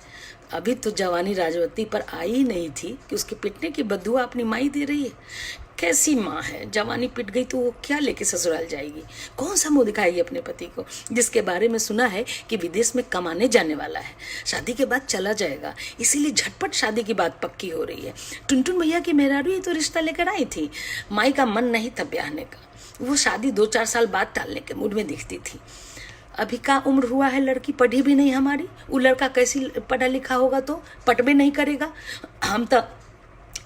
अभी तो जवानी राजवती पर आई ही नहीं थी कि उसके पिटने की बदुआ अपनी माई दे रही है। कैसी माँ है, जवानी पिट गई तो वो क्या लेके ससुराल जाएगी, कौन सा मुंह दिखाएगी अपने पति को, जिसके बारे में सुना है कि विदेश में कमाने जाने वाला है, शादी के बाद चला जाएगा, इसीलिए झटपट शादी की बात पक्की हो रही है। टुनटुन भैया की मेहरारू ही तो रिश्ता लेकर आई थी। माई का मन नहीं था ब्याहने का, वो शादी 2-4 साल बाद टालने के मूड में दिखती थी। अभी का उम्र हुआ है, लड़की पढ़ी भी नहीं हमारी, वो लड़का कैसी पढ़ा लिखा होगा तो पट भी नहीं करेगा। हम तो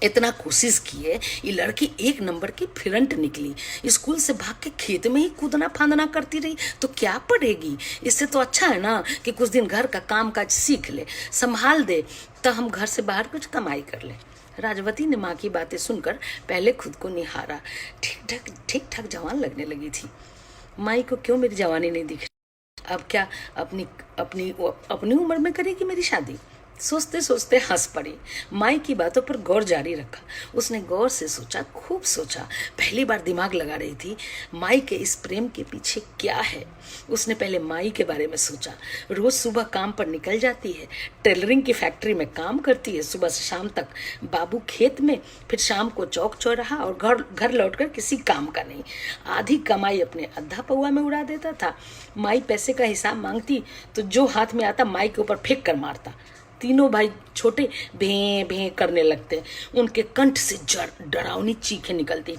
इतना कोशिश किए, ये लड़की 1 नंबर की फिरंट निकली, स्कूल से भाग के खेत में ही कूदना फांदना करती रही तो क्या पढ़ेगी। इससे तो अच्छा है ना कि कुछ दिन घर का काम काज सीख ले, संभाल दे, तो हम घर से बाहर कुछ कमाई कर ले। राजवती ने माँ की बातें सुनकर पहले खुद को निहारा। ठीक ठाक जवान लगने लगी थी। माई को क्यों मेरी जवानी नहीं दिख रही, अब क्या अपनी उम्र में करेगी मेरी शादी। सोचते सोचते हंस पड़ी। माई की बातों पर गौर जारी रखा। उसने गौर से सोचा, खूब सोचा। पहली बार दिमाग लगा रही थी माई के इस प्रेम के पीछे क्या है। उसने पहले माई के बारे में सोचा। रोज सुबह काम पर निकल जाती है, टेलरिंग की फैक्ट्री में काम करती है, सुबह से शाम तक बाबू खेत में, फिर शाम को चौक चौराहा, और घर लौटकर किसी काम का नहीं। आधी कमाई अपने अद्धा पौआ में उड़ा देता था। माई पैसे का हिसाब मांगती तो जो हाथ में आता माई के ऊपर फेंक कर मारता। तीनों भाई छोटे भें भें करने लगते। उनके कंठ से डरावनी चीखें निकलती।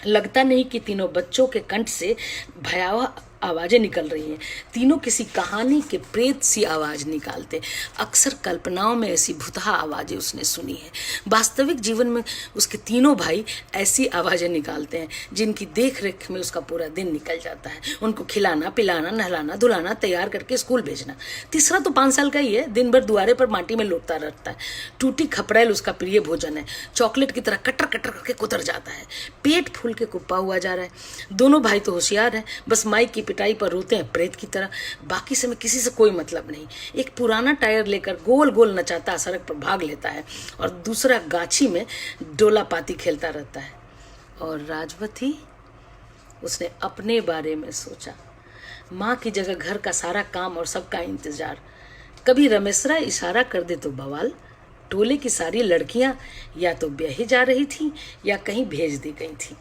लगता नहीं कि तीनों बच्चों के कंठ से भयावह आवाजें निकल रही हैं। तीनों किसी कहानी के प्रेत सी आवाज निकालते। अक्सर कल्पनाओं में ऐसी भुतहा आवाजें उसने सुनी है। वास्तविक जीवन में उसके तीनों भाई ऐसी आवाजें निकालते हैं जिनकी देख रेख में उसका पूरा दिन निकल जाता है। उनको खिलाना पिलाना नहलाना धुलाना तैयार करके स्कूल भेजना। तीसरा तो 5 साल का ही है, दिन भर दुआरे पर माटी में लौटता रहता है। टूटी खपरेल उसका प्रिय भोजन है। चॉकलेट की तरह कटर कटर करके कुतर जाता है। पेट फूल के कुप्पा हुआ जा रहा है। दोनों भाई तो होशियार हैं, बस माई की पिटाई पर रोते हैं प्रेत की तरह। बाकी समय किसी से कोई मतलब नहीं। एक पुराना टायर लेकर गोल गोल नचाता सड़क पर भाग लेता है, और दूसरा गाछी में डोला पाती खेलता रहता है। और राजवती, उसने अपने बारे में सोचा। माँ की जगह घर का सारा काम और सबका इंतजार। कभी रमेशरा इशारा कर दे तो बवाल। टोले की सारी लड़कियां या तो ब्याही जा रही थी या कहीं भेज दी गई थी।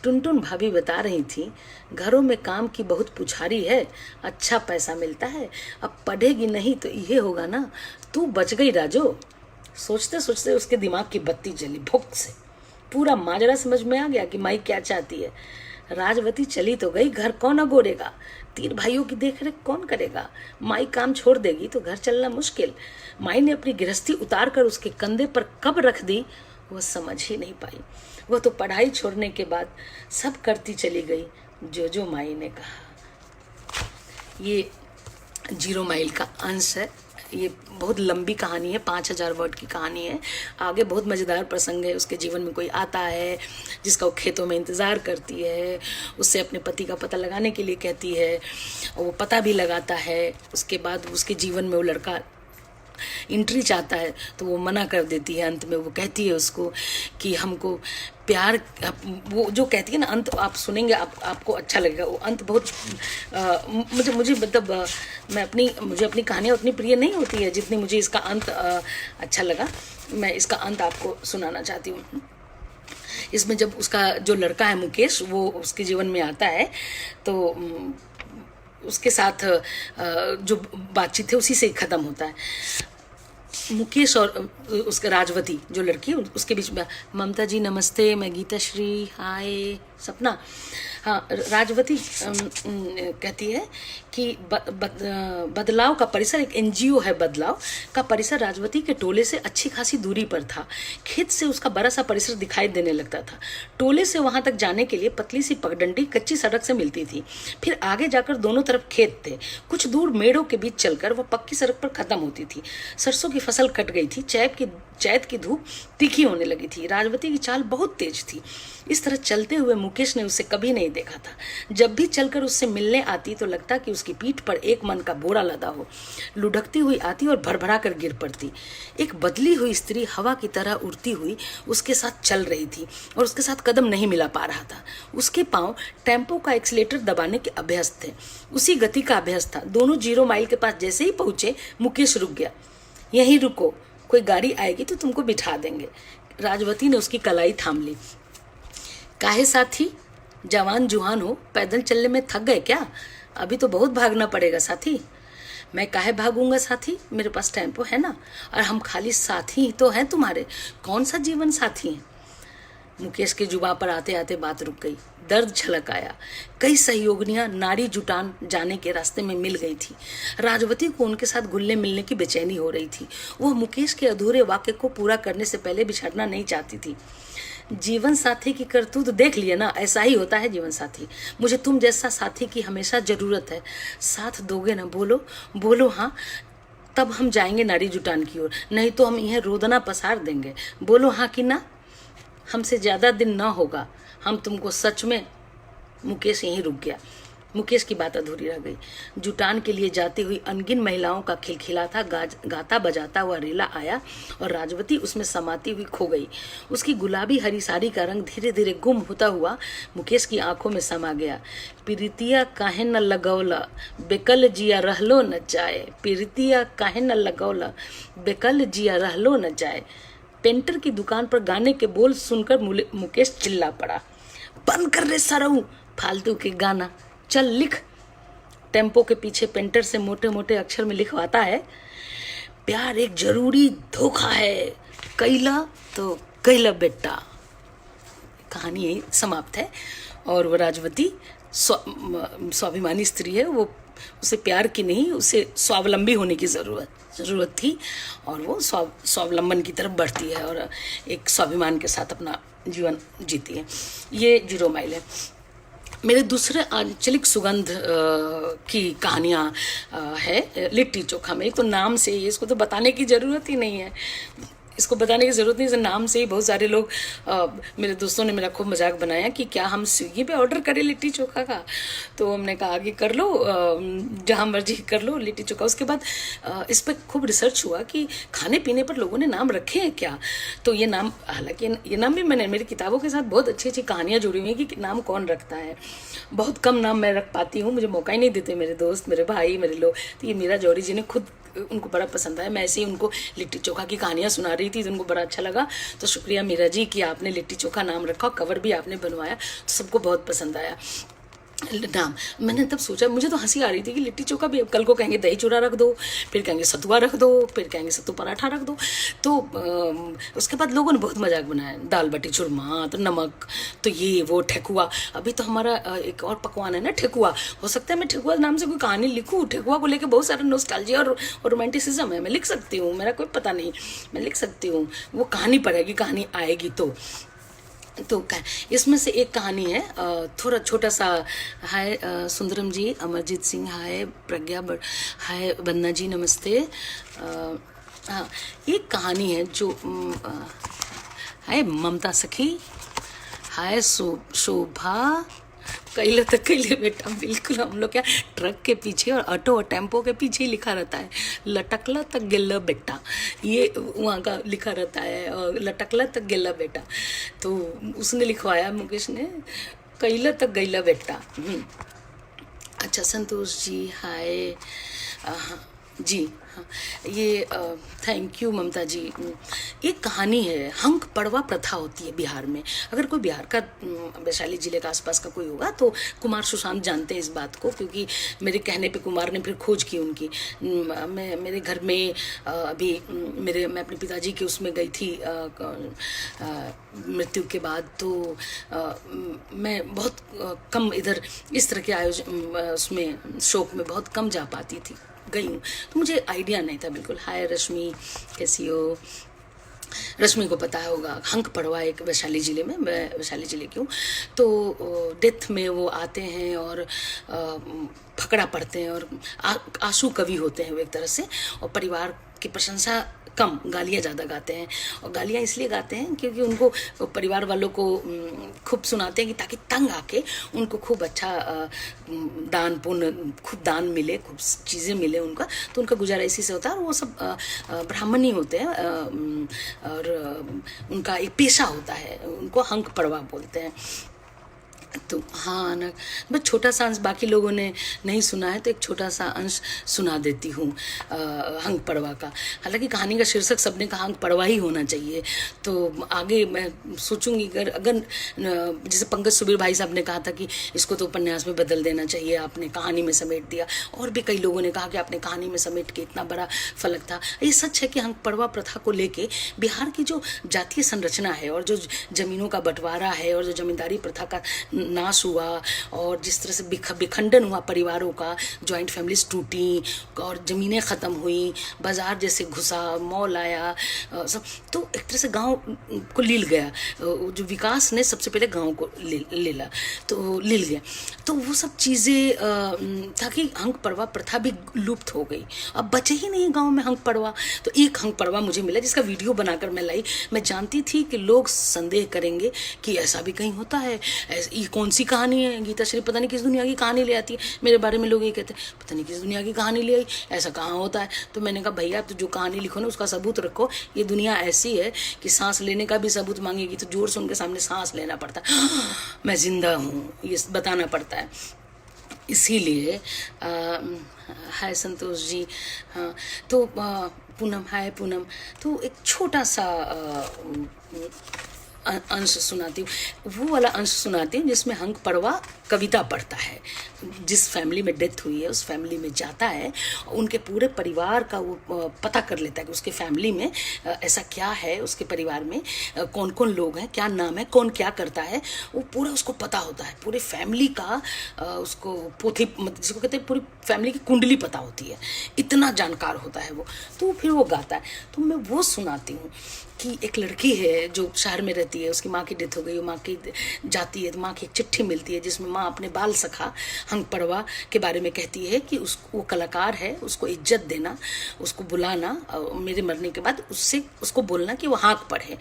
टुनटुन भाभी बता रही थी, घरों में काम की बहुत पुछारी है, अच्छा पैसा मिलता है, अब पढ़ेगी नहीं तो ये होगा ना, तू बच गई राजो। सोचते सोचते उसके दिमाग की बत्ती जली भुक से। पूरा माजरा समझ में आ गया कि माई क्या चाहती है। राजवती चली तो गई, घर कौन अगोरेगा, 3 भाइयों की देखरेख कौन करेगा। माई काम छोड़ देगी तो घर चलना मुश्किल। माई ने अपनी गृहस्थी उतार कर उसके कंधे पर कब रख दी वो समझ ही नहीं पाई। वह तो पढ़ाई छोड़ने के बाद सब करती चली गई जो माई ने कहा। ये 0 माइल का अंश है ये बहुत लंबी कहानी है, 5000 वर्ड की कहानी है। आगे बहुत मज़ेदार प्रसंग है। उसके जीवन में कोई आता है जिसका वो खेतों में इंतज़ार करती है, उससे अपने पति का पता लगाने के लिए कहती है, और वो पता भी लगाता है। उसके बाद उसके जीवन में वो लड़का एंट्री चाहता है तो वो मना कर देती है। अंत में वो कहती है उसको कि हमको प्यार, वो जो कहती है ना, अंत आप सुनेंगे, आपको अच्छा लगेगा। वो अंत बहुत मुझे मतलब मुझे अपनी कहानियाँ उतनी प्रिय नहीं होती है जितनी मुझे इसका अंत अच्छा लगा। मैं इसका अंत आपको सुनाना चाहती हूँ। इसमें जब उसका जो लड़का है मुकेश, वो उसके जीवन में आता है तो उसके साथ जो बातचीत है उसी से ख़त्म होता है। मुकेश और उसका राजवती जो लड़की है उसके बीच में, ममता जी नमस्ते, मैं गीता श्री, हाय सपना। हाँ, राजवती कहती है कि बदलाव का परिसर, एक एनजीओ है बदलाव का परिसर, राजवती के टोले से अच्छी खासी दूरी पर था। खेत से उसका बड़ा सा परिसर दिखाई देने लगता था। टोले से वहां तक जाने के लिए पतली सी पगडंडी कच्ची सड़क से मिलती थी। फिर आगे जाकर दोनों तरफ खेत थे। कुछ दूर मेड़ों के बीच चलकर वह पक्की सड़क पर खत्म होती थी। सरसों की फसल कट गई थी। चैत की धूप तीखी होने लगी थी। राजवती की चाल बहुत तेज थी। इस तरह चलते हुए मुकेश ने उसे कभी नहीं देखा था। जब भी चलकर उससे मिलने आती तो लगता कि उसकी पीठ पर एक मन का बोरा लदा हो। लुढ़कती हुई आती और भरभरा कर गिर पड़ती। एक बदली हुई स्त्री हवा की तरह उड़ती हुई उसके साथ चल रही थी और उसके साथ कदम नहीं मिला पा रहा था। उसके पांव टेम्पो का एक्सीलेटर दबाने के अभ्यस्त थे। उसी गति का अभ्यस्त था। दोनों 0 माइल के पास जैसे ही पहुंचे मुकेश रुक गया। यहीं रुको, कोई गाड़ी आएगी तो तुमको बिठा देंगे। राजवती ने उसकी कलाई थाम ली। काहे साथी, जवान जुहान हो, पैदल चलने में थक गए क्या? अभी तो बहुत भागना पड़ेगा साथी। मैं काहे भागूंगा साथी, मेरे पास टेम्पो है ना, और हम खाली साथी ही तो हैं तुम्हारे, कौन सा जीवन साथी है। मुकेश के जुबान पर आते आते बात रुक गई। दर्द छलक आया। कई सहयोगिनियां नारी जुटान जाने के रास्ते में मिल गई थी। राजवती को उनके साथ घुलने मिलने की बेचैनी हो रही थी। वह मुकेश के अधूरे वाक्य को पूरा करने से पहले बिछड़ना नहीं चाहती थी। जीवन साथी की करतूत देख लिए ना, ऐसा ही होता है जीवन साथी। मुझे तुम जैसा साथी की हमेशा जरूरत है। साथ दोगे ना? बोलो बोलो हाँ, तब हम जाएंगे नारी जुटान की ओर, नहीं तो हम यह रोदना पसार देंगे। बोलो हाँ कि ना? हमसे ज्यादा दिन ना होगा, हम तुमको सच में। मुकेश यहीं रुक गया। मुकेश की बात अधूरी रह गई। जुटान के लिए जाती हुई अनगिन महिलाओं का खिलखिलाता गाता बजाता हुआ रेला आया और राजवती उसमें समाती हुई खो गई। उसकी गुलाबी हरी साड़ी का रंग धीरे धीरे गुम होता हुआ मुकेश की आंखों में समा गया। प्रीतिया काहे न लगौला, बेकल जिया रहलो न जाए। प्रीतिया काहे न लगौला, बेकल जिया रहलो न जाए। पेंटर की दुकान पर गाने के बोल सुनकर मुकेश चिल्ला पड़ा, बंद कर रे सरऊ, फालतू के गाना, चल लिख। टेम्पो के पीछे पेंटर से मोटे मोटे अक्षर में लिखवाता है, प्यार एक जरूरी धोखा है, कैला तो कैला बेटा। कहानी यही समाप्त है। और वो राजवती स्वाभिमानी स्त्री है। वो उसे प्यार की नहीं, उसे स्वावलंबी होने की ज़रूरत थी और वो स्वावलंबन की तरफ बढ़ती है और एक स्वाभिमान के साथ अपना जीवन जीती है। ये 0 माइल है। मेरे दूसरे आंचलिक सुगंध की कहानियाँ है लिट्टी चोखा में। तो नाम से ही, इसको तो बताने की ज़रूरत ही नहीं है, इसको बताने की ज़रूरत नहीं है। नाम से ही बहुत सारे लोग, मेरे दोस्तों ने मेरा खूब मजाक बनाया कि क्या हम स्विगी पे ऑर्डर करें लिट्टी चोखा का। तो हमने कहा कि कर लो, जहाँ मर्जी कर लो लिट्टी चोखा। उसके बाद इस पर खूब रिसर्च हुआ कि खाने पीने पर लोगों ने नाम रखे हैं क्या। तो ये नाम, हालांकि ये नाम भी मैंने, मेरी किताबों के साथ बहुत अच्छी अच्छी कहानियाँ जुड़ी हुई हैं कि नाम कौन रखता है। बहुत कम नाम मैं रख पाती हूँ, मुझे मौका ही नहीं देते मेरे दोस्त, मेरे भाई, मेरे लोग। तो ये मीरा जौहरी जी ने खुद, उनको बड़ा पसंद आया। मैं ऐसे ही उनको लिट्टी चोखा की कहानियाँ सुना रही थी तो उनको बड़ा अच्छा लगा। तो शुक्रिया मीरा जी कि आपने लिट्टी चोखा नाम रखा, कवर भी आपने बनवाया, तो सबको बहुत पसंद आया नाम। मैंने तब सोचा, मुझे तो हंसी आ रही थी कि लिट्टी चोखा भी, कल को कहेंगे दही चूड़ा रख दो, फिर कहेंगे सतुआ रख दो, फिर कहेंगे सत्तू पराठा रख दो। तो उसके बाद लोगों ने बहुत मजाक बनाया, दाल बाटी चूरमा, तो नमक, तो ये वो ठेकुआ। अभी तो हमारा एक और पकवान है ना ठेकुआ। हो सकता है मैं ठेकुआ नाम से कोई कहानी लिखूँ। ठेकुआ को लेकर बहुत सारा नॉस्टैल्जिया और रोमांटिसिज्म है। मैं लिख सकती हूँ, मेरा कोई पता नहीं, मैं लिख सकती हूँ। वो कहानी पड़ेगी, कहानी आएगी तो। तो इसमें से एक कहानी है, थोड़ा छोटा सा। हाय सुंदरम जी, अमरजीत सिंह हाय, प्रज्ञा हाय, वंदना जी नमस्ते। हाँ, एक कहानी है जो हाय ममता सखी, हाय शोभा, कैले तक कैले बेटा। बिल्कुल हम लोग क्या ट्रक के पीछे और ऑटो और टेम्पो के पीछे ही लिखा रहता है, लटकला तक गिल्ला बेटा, ये वहाँ का लिखा रहता है, और लटकला तक गिल्ला बेटा। तो उसने लिखवाया मुकेश ने, कैला तक गैला बेटा। अच्छा संतोष जी हाय। हाँ जी, हाँ ये थैंक यू ममता जी। एक कहानी है, हंक पड़वा प्रथा होती है बिहार में। अगर कोई बिहार का वैशाली जिले का आसपास का कोई होगा तो कुमार सुशांत जानते हैं इस बात को, क्योंकि मेरे कहने पे कुमार ने फिर खोज की उनकी। मैं मेरे घर में अभी मैं अपने पिताजी के उसमें गई थी मृत्यु के बाद, तो मैं बहुत कम इधर इस तरह के आयोजन उसमें शोक में बहुत कम जा पाती थी, गई हूँ तो मुझे आइडिया नहीं था बिल्कुल। हाय रश्मि, कैसी हो? रश्मि को पता होगा, हंक पड़वा एक वैशाली जिले में, मैं वैशाली जिले की हूँ। तो डेथ में वो आते हैं और फकड़ा पढ़ते हैं, और आंसू कवि होते हैं वो एक तरह से, और परिवार की प्रशंसा कम, गालियाँ ज़्यादा गाते हैं। और गालियाँ इसलिए गाते हैं क्योंकि उनको परिवार वालों को खूब सुनाते हैं कि ताकि तंग आके उनको खूब अच्छा दान पुण्य, खूब दान मिले, खूब चीज़ें मिले उनका, तो उनका गुजारा इसी से होता है। और वो सब ब्राह्मण ही होते हैं, और उनका एक पेशा होता है, उनको हंक पड़वा बोलते हैं। तो हाँ ना, बस छोटा सा अंश, बाकी लोगों ने नहीं सुना है तो एक छोटा सा अंश सुना देती हूँ हंक पड़वा का। हालांकि कहानी का शीर्षक सबने कहा हंक पड़वा ही होना चाहिए, तो आगे मैं सोचूंगी अगर जैसे पंकज सुबीर भाई साहब ने कहा था कि इसको तो उपन्यास में बदल देना चाहिए, आपने कहानी में समेट दिया, और भी कई लोगों ने कहा कि आपने कहानी में समेट के इतना बड़ा फलक था। ये सच है कि हंक पड़वा प्रथा को लेके बिहार की जो जातीय संरचना है, और जो जमीनों का बंटवारा है, और जो जमींदारी प्रथा का नाश हुआ, और जिस तरह से विखंडन हुआ परिवारों का, जॉइंट फैमिलीज टूटी और ज़मीनें ख़त्म हुई, बाज़ार जैसे घुसा, मॉल आया, सब, तो एक तरह से गांव को लील गया। जो विकास ने सबसे पहले गांव को लील गया। तो वो सब चीज़ें ताकि हंक पड़वा प्रथा भी लुप्त हो गई, अब बचे ही नहीं गाँव में हंक पड़वा। तो एक हंक पड़वा मुझे मिला जिसका वीडियो बनाकर मैं लाई। मैं जानती थी कि लोग संदेह करेंगे कि ऐसा भी कहीं होता है, ये कौन सी कहानी है, गीता श्री पता नहीं किस दुनिया की कहानी ले आती है। मेरे बारे में लोग ये कहते हैं पता नहीं किस दुनिया की कहानी ले आई, ऐसा कहाँ होता है। तो मैंने कहा भैया तो जो कहानी लिखो ना उसका सबूत रखो। ये दुनिया ऐसी है कि सांस लेने का भी सबूत मांगेगी तो जोर से उनके सामने सांस लेना पड़ता है, मैं जिंदा हूँ ये बताना पड़ता है। इसीलिए हाय संतोष जी, हाँ तो पूनम, हाय पूनम। तो एक छोटा सा अंश सुनाती हूँ, वो वाला अंश सुनाती हूँ जिसमें हंक पड़वा कविता पढ़ता है। जिस फैमिली में डेथ हुई है उस फैमिली में जाता है, उनके पूरे परिवार का वो पता कर लेता है कि उसके फैमिली में ऐसा क्या है, उसके परिवार में कौन कौन लोग हैं, क्या नाम है, कौन क्या करता है, वो पूरा उसको पता होता है। पूरे फैमिली का उसको पोथी, जिसको कहते हैं पूरी फैमिली की कुंडली पता होती है, इतना जानकार होता है वो। तो फिर वो गाता है, तो मैं वो सुनाती हूँ कि एक लड़की है जो शहर में रहती है, उसकी माँ की डेथ हो गई, माँ की जाती है तो माँ की एक चिट्ठी मिलती है जिसमें माँ अपने बाल सखा हंक पड़वा के बारे में कहती है कि वो कलाकार है, उसको इज्जत देना, उसको बुलाना, मेरे मरने के बाद उसको बोलना कि वो हाँक पढ़े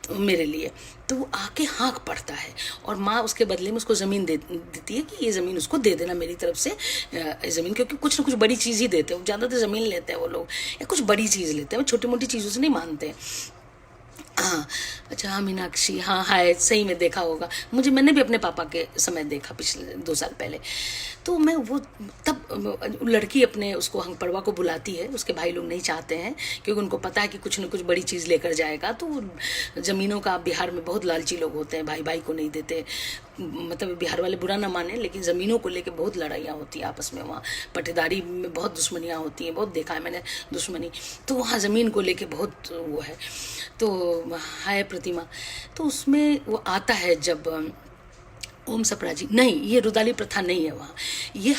तो मेरे लिए। तो वो आके हाँक पढ़ता है और माँ उसके बदले में उसको ज़मीन देती है कि ये ज़मीन उसको दे देना मेरी तरफ से ज़मीन, क्योंकि कुछ ना कुछ बड़ी चीज़ ही देते हैं, ज़्यादातर ज़मीन लेते हैं वो लोग या कुछ बड़ी चीज़ लेते हैं, वो छोटी मोटी चीज़ों से नहीं मानते। हाँ अच्छा, हाँ मीनाक्षी, हाँ हाय, सही में देखा होगा मुझे, मैंने भी अपने पापा के समय देखा पिछले 2 साल पहले। तो मैं वो तब लड़की अपने उसको हंक पड़वा को बुलाती है, उसके भाई लोग नहीं चाहते हैं क्योंकि उनको पता है कि कुछ न कुछ बड़ी चीज़ लेकर जाएगा। तो ज़मीनों का बिहार में बहुत लालची लोग होते हैं, भाई भाई को नहीं देते, मतलब बिहार वाले बुरा ना माने लेकिन ज़मीनों को लेके बहुत लड़ाइयाँ होती हैं आपस में, वहाँ पट्टेदारी में बहुत दुश्मनियाँ होती हैं, बहुत देखा है मैंने दुश्मनी। तो वहाँ ज़मीन को लेके बहुत वो है। तो हाय प्रतिमा, तो उसमें वो आता है जब ओम सपराजी, नहीं ये रुदाली प्रथा नहीं है वहाँ, ये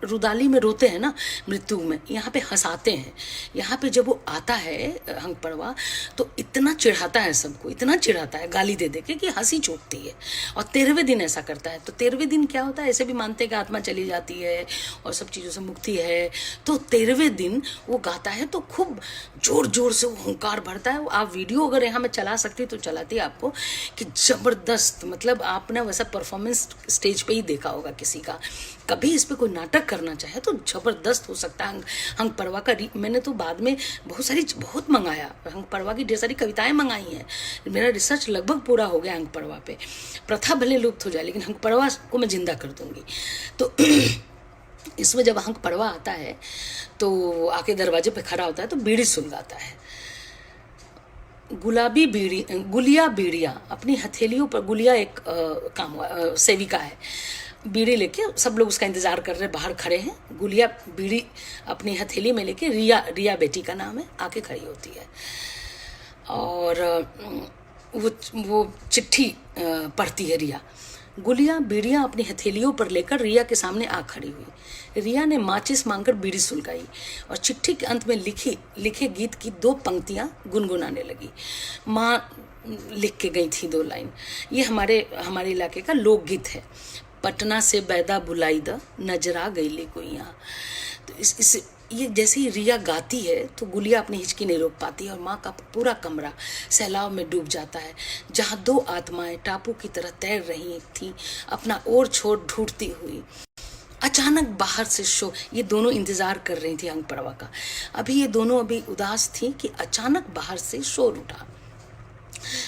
रुदाली में रोते हैं ना मृत्यु में, यहाँ पे हंसाते हैं। यहाँ पे जब वो आता है हंग परवा तो इतना चिढ़ाता है सबको, इतना चिढ़ाता है गाली दे दे के कि हंसी छूटती है। और 13वें दिन ऐसा करता है। तो 13वें दिन क्या होता है, ऐसे भी मानते हैं कि आत्मा चली जाती है और सब चीज़ों से मुक्ति है। तो 13वें दिन वो गाता है तो खूब जोर जोर से वो हुंकार भरता है। आप वीडियो अगर यहाँ मैं चला सकती तो चलाती आपको कि ज़बरदस्त, मतलब आपने वैसा परफॉर्मेंस स्टेज पे ही देखा होगा किसी का। कभी इस पे कोई नाटक करना चाहे तो ज़बरदस्त हो सकता है। हंग परवा का मैंने तो बाद में बहुत मंगाया, हंग परवा की ढेर सारी कविताएं मंगाई हैं। मेरा रिसर्च लगभग पूरा हो गया हंग परवा पे। प्रथा भले लुप्त हो जाए लेकिन हंग परवा को मैं जिंदा कर दूंगी। तो इसमें जब हंग परवा आता है तो आके दरवाजे पे खड़ा होता है तो बीड़ी सुलगाता है। गुलाबी बीड़ी, गुलिया बीड़िया अपनी हथेलियों पर, गुलिया एक सेविका है, बीड़ी लेके सब लोग उसका इंतजार कर रहे हैं, बाहर खड़े हैं। गुलिया बीड़ी अपनी हथेली में लेके, रिया बेटी का नाम है, आके खड़ी होती है और वो चिट्ठी पढ़ती है रिया। गुलिया बीड़ियाँ अपनी हथेलियों पर लेकर रिया के सामने आ खड़ी हुई। रिया ने माचिस मांगकर बीड़ी सुलगाई और चिट्ठी के अंत में लिखे गीत की 2 पंक्तियाँ गुनगुनाने लगी। माँ लिख के गई थी 2 लाइन। ये हमारे इलाके का लोकगीत है। पटना से बैदा बुलाई द नजरा गईले कोई यहाँ। तो ये जैसे ही रिया गाती है तो गुलिया अपनी हिचकी नहीं रोक पाती है और माँ का पूरा कमरा सैलाब में डूब जाता है। जहाँ 2 आत्माएं टापू की तरह तैर रही थी अपना ओर छोर ढूंढती हुई, अचानक बाहर से ये दोनों इंतजार कर रही थी हंग परवा का। ये दोनों उदास थी कि अचानक बाहर से शोर उठा।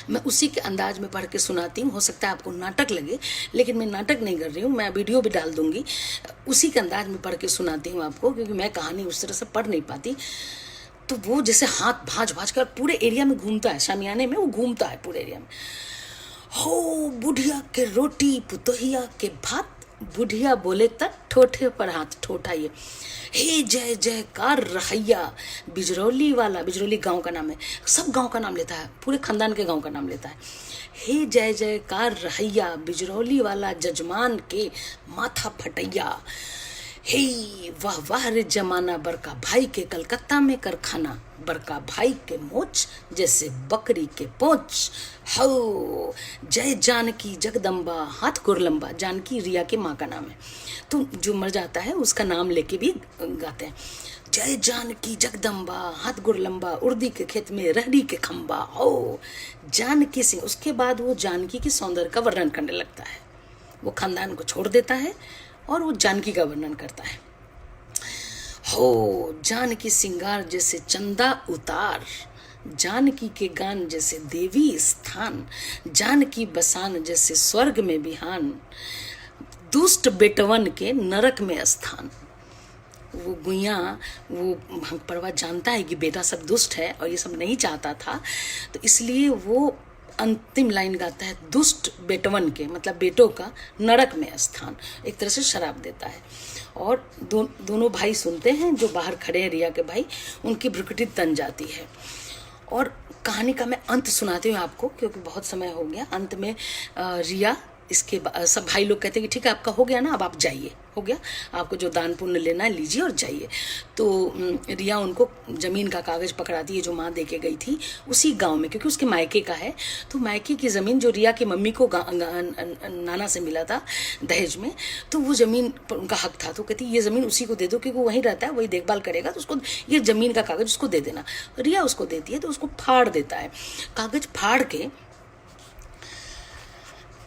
मैं उसी के अंदाज में पढ़ के सुनाती हूँ। हो सकता है आपको नाटक लगे लेकिन मैं नाटक नहीं कर रही हूँ, मैं वीडियो भी डाल दूंगी। उसी के अंदाज में पढ़ के सुनाती हूँ आपको, क्योंकि मैं कहानी उस तरह से पढ़ नहीं पाती। तो वो जैसे हाथ भाज कर पूरे एरिया में घूमता है, शामियाने में वो घूमता है पूरे एरिया में। हो बुढ़िया के रोटी पुतोहिया के भात, बुढ़िया बोले तक ठोठे पर हाथ ठोठाइए। हे जय जयकार रहिया, बिजरौली वाला, बिजरौली गांव का नाम है, सब गांव का नाम लेता है, पूरे खानदान के गांव का नाम लेता है। हे जय जयकार रहिया, बिजरौली वाला जजमान के माथा फटैया। हे वाह वाह रे जमाना, बरका भाई के कलकत्ता में कारखाना, बरका भाई के मोच जैसे बकरी के पोंछ। हो जय जानकी जगदम्बा, हाथ गुरलंबा। जानकी रिया के माँ का नाम है, तो जो मर जाता है उसका नाम लेके भी गाते हैं। जय जानकी जगदम्बा, हाथ गुरलंबा, उर्दी के खेत में रहड़ी के खंबा। हो जानकी सिंह। उसके बाद वो जानकी के सौंदर्य का वर्णन करने लगता है। वो खानदान को छोड़ देता है और वो जानकी का वर्णन करता है। हो जानकी सिंगार जैसे चंदा उतार, जानकी के गान जैसे देवी स्थान, जानकी बसान जैसे स्वर्ग में बिहान, दुष्ट बेटवन के नरक में स्थान। वो गुइया, वो हंग परवा जानता है कि बेटा सब दुष्ट है और ये सब नहीं चाहता था, तो इसलिए वो अंतिम लाइन गाता है, दुष्ट बेटवन के, मतलब बेटों का नरक में स्थान, एक तरह से शराब देता है। और दोनों भाई सुनते हैं, जो बाहर खड़े हैं रिया के भाई, उनकी भ्रुकुटी तन जाती है। और कहानी का मैं अंत सुनाती हूँ आपको, क्योंकि बहुत समय हो गया। अंत में रिया, इसके सब भाई लोग कहते हैं कि ठीक है आपका हो गया ना, अब आप जाइए, हो गया, आपको जो दान पुण्य लेना है लीजिए और जाइए। तो रिया उनको ज़मीन का कागज़ पकड़ाती है जो माँ दे के गई थी उसी गांव में, क्योंकि उसके मायके का है। तो मायके की ज़मीन जो रिया की मम्मी को नाना से मिला था दहेज में, तो वो ज़मीन पर उनका हक था। तो कहती ये ज़मीन उसी को दे दो, क्योंकि वो वहीं रहता है, वही देखभाल करेगा, तो उसको ये ज़मीन का कागज़ उसको दे देना। रिया उसको देती है तो उसको फाड़ देता है। कागज़ फाड़ के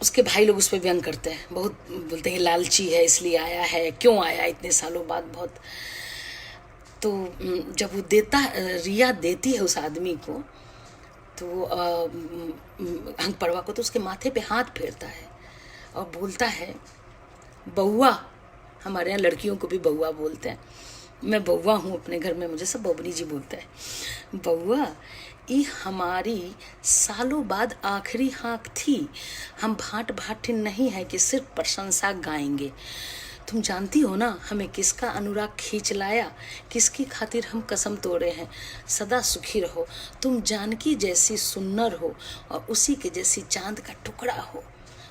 उसके भाई लोग उस पर व्यंग करते हैं, बहुत बोलते हैं लालची है इसलिए आया है, क्यों आया इतने सालों बाद, बहुत। तो जब वो रिया देती है उस आदमी को, तो हंग परवा को, तो उसके माथे पे हाथ फेरता है और बोलता है, बउआ, हमारे यहाँ लड़कियों को भी बउआ बोलते हैं, मैं बउआ हूँ अपने घर में, मुझे सब बबनी जी बोलते हैं। बउआ, ये हमारी सालों बाद आखिरी हाँक थी, हम भाट भाटिन नहीं है कि सिर्फ प्रशंसा गाएंगे। तुम जानती हो ना हमें किसका अनुराग खींच लाया, किसकी खातिर हम कसम तोड़े हैं। सदा सुखी रहो, तुम जानकी जैसी सुन्नर हो और उसी के जैसी चांद का टुकड़ा हो।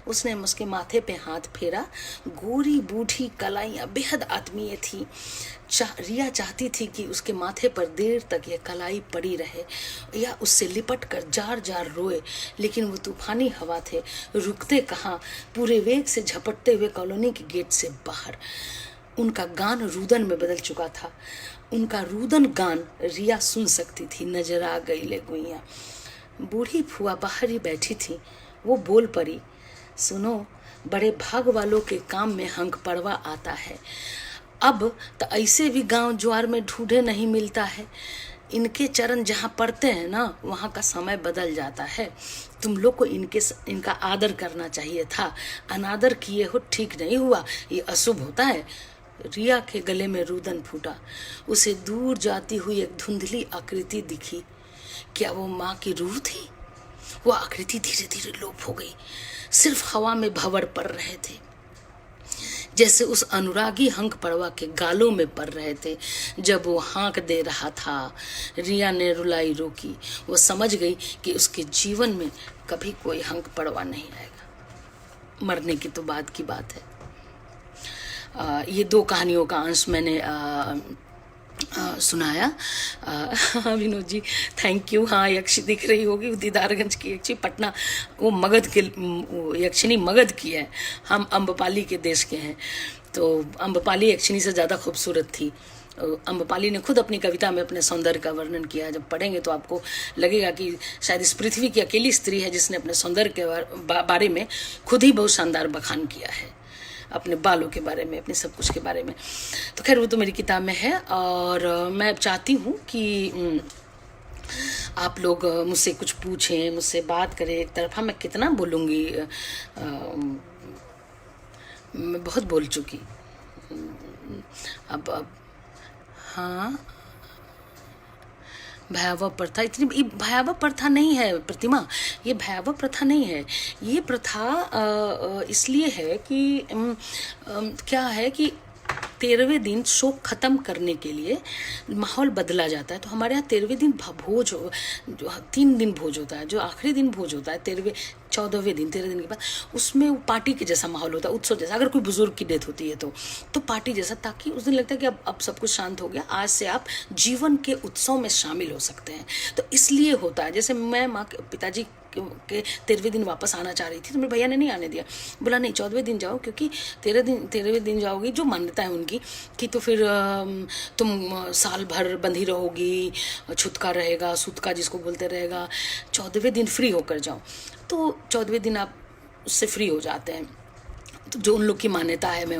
उसने उसके माथे पे हाथ फेरा। गोरी बूढ़ी कलाइयाँ बेहद आत्मीय थी। रिया चाहती थी कि उसके माथे पर देर तक यह कलाई पड़ी रहे या उससे लिपट कर जार जार रोए, लेकिन वो तूफानी हवा थे, रुकते कहाँ, पूरे वेग से झपटते हुए कॉलोनी के गेट से बाहर। उनका गान रुदन में बदल चुका था। उनका रुदन गान रिया सुन सकती थी। नजर आ गई ले गुइया। बूढ़ी फुआ बाहर ही बैठी थी। वो बोल पड़ी, सुनो, बड़े भाग वालों के काम में हंक पड़वा आता है। अब तो ऐसे भी गांव ज्वार में ढूंढे नहीं मिलता है। इनके चरण जहाँ पड़ते हैं ना, वहाँ का समय बदल जाता है। तुम लोग को इनका आदर करना चाहिए था। अनादर किए हो, ठीक नहीं हुआ, ये अशुभ होता है। रिया के गले में रुदन फूटा। उसे दूर जाती हुई एक धुंधली आकृति दिखी। क्या वो माँ की रूह थी? वो आकृति धीरे धीरे लोप हो गई। सिर्फ हवा में भंवर पड़ रहे थे, जैसे उस अनुरागी हंक पड़वा के गालों में पड़ रहे थे जब वो हाँक दे रहा था। रिया ने रुलाई रोकी। वो समझ गई कि उसके जीवन में कभी कोई हंक पड़वा नहीं आएगा। मरने की तो बाद की बात है। ये दो कहानियों का अंश मैंने सुनाया। Vinod ji thank you. हाँ, यक्षी दिख रही होगी, दीदारगंज की यक्षी, पटना, वो मगध के, यक्षिनी मगध की है। हम अम्बपाली के देश के हैं, तो अम्बपाली यक्षिनी से ज़्यादा खूबसूरत थी। अम्बपाली ने खुद अपनी कविता में अपने सौंदर्य का वर्णन किया। जब पढ़ेंगे तो आपको लगेगा कि शायद इस पृथ्वी की अकेली स्त्री है जिसने अपने सौंदर्य के बारे में खुद ही बहुत शानदार बखान किया है, अपने बालों के बारे में, अपने सब कुछ के बारे में। तो खैर वो तो मेरी किताब में है। और मैं चाहती हूँ कि आप लोग मुझसे कुछ पूछें, मुझसे बात करें। एक तरफा मैं कितना बोलूँगी, मैं बहुत बोल चुकी। अब हाँ, भयावह प्रथा, इतनी भयावह प्रथा नहीं है प्रतिमा, ये भयावह प्रथा नहीं है। ये प्रथा इसलिए है कि क्या है कि 13वें दिन शोक खत्म करने के लिए माहौल बदला जाता है। तो हमारे यहाँ 13वें दिन भोज, जो 3 दिन भोज होता है, जो आखिरी दिन भोज होता है 14वें दिन, 13 दिन के बाद, उसमें वो पार्टी के जैसा माहौल होता है, उत्सव जैसा। अगर कोई बुजुर्ग की डेथ होती है तो पार्टी जैसा, ताकि उस दिन लगता है कि अब सब कुछ शांत हो गया, आज से आप जीवन के उत्सव में शामिल हो सकते हैं। तो इसलिए होता है। जैसे मैं पिताजी के 13वें दिन वापस आना चाह रही थी, तो मेरे भैया ने नहीं आने दिया। बोला नहीं, 14वें दिन जाओ, क्योंकि 13वें दिन जाओगी, जो मान्यता है उनकी कि तो फिर तुम साल भर बंधी रहोगी, छुतका रहेगा, सुतका जिसको बोलते रहेगा। 14वें दिन फ्री होकर जाओ। तो 14वें दिन आप उससे फ्री हो जाते हैं। तो जो उन लोग की मान्यता है, मैं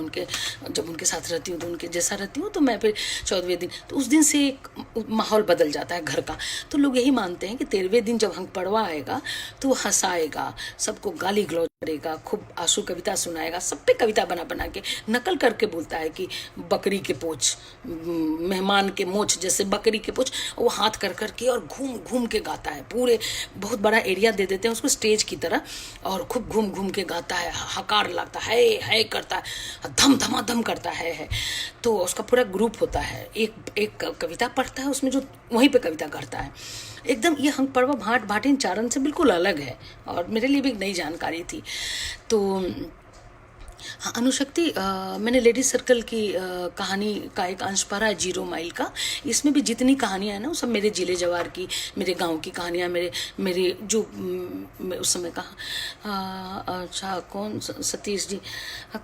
जब उनके साथ रहती हूँ तो उनके जैसा रहती हूँ, तो मैं फिर 14वें दिन, तो उस दिन से एक माहौल बदल जाता है घर का। तो लोग यही मानते हैं कि 13वें दिन जब हंक पड़वा आएगा तो वो हंसाएगा, सबको गाली गलौज करेगा, खूब आंसू कविता सुनाएगा, सब पे कविता बना बना के नकल करके बोलता है कि बकरी के पोंछ, मेहमान के मोछ जैसे बकरी के पोंछ, वो हाथ कर करके और घूम घूम के गाता है। पूरे बहुत बड़ा एरिया दे देते हैं उसको स्टेज की तरह, और खूब घूम घूम के गाता है, हकार लगता है करता है, धम धमाधम करता है। तो उसका पूरा ग्रुप होता है, एक कविता पढ़ता है उसमें, जो वहीं पे कविता करता है। एकदम ये हंक पड़वा भाट भाटिन चारण से बिल्कुल अलग है, और मेरे लिए भी एक नई जानकारी थी। तो हाँ, अनुशक्ति, मैंने लेडीज सर्कल की कहानी का एक अंश पढ़ा है, 0 माइल का। इसमें भी जितनी कहानियाँ हैं ना, वो सब मेरे जिले जवार की, मेरे गांव की कहानियाँ, मेरे जो उस समय कहा, अच्छा कौन, सतीश जी,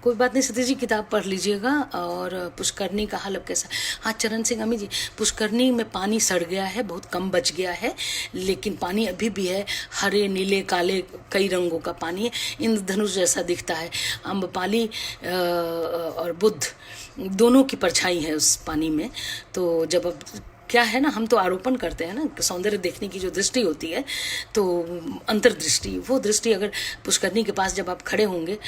कोई बात नहीं, सतीश जी किताब पढ़ लीजिएगा। और पुष्करनी का हाल अब कैसा। हाँ, चरण सिंह अमी जी, पुष्करनी में पानी सड़ गया है, बहुत कम बच गया है, लेकिन पानी अभी भी है, हरे नीले काले कई रंगों का पानी है, इंद्रधनुष जैसा दिखता है। अम्बपाली और बुद्ध दोनों की परछाई है उस पानी में। तो जब अब क्या है ना, हम तो आरोपण करते हैं ना, सौंदर्य देखने की जो दृष्टि होती है, तो अंतर्दृष्टि, वो दृष्टि अगर पुष्करनी के पास जब आप खड़े होंगे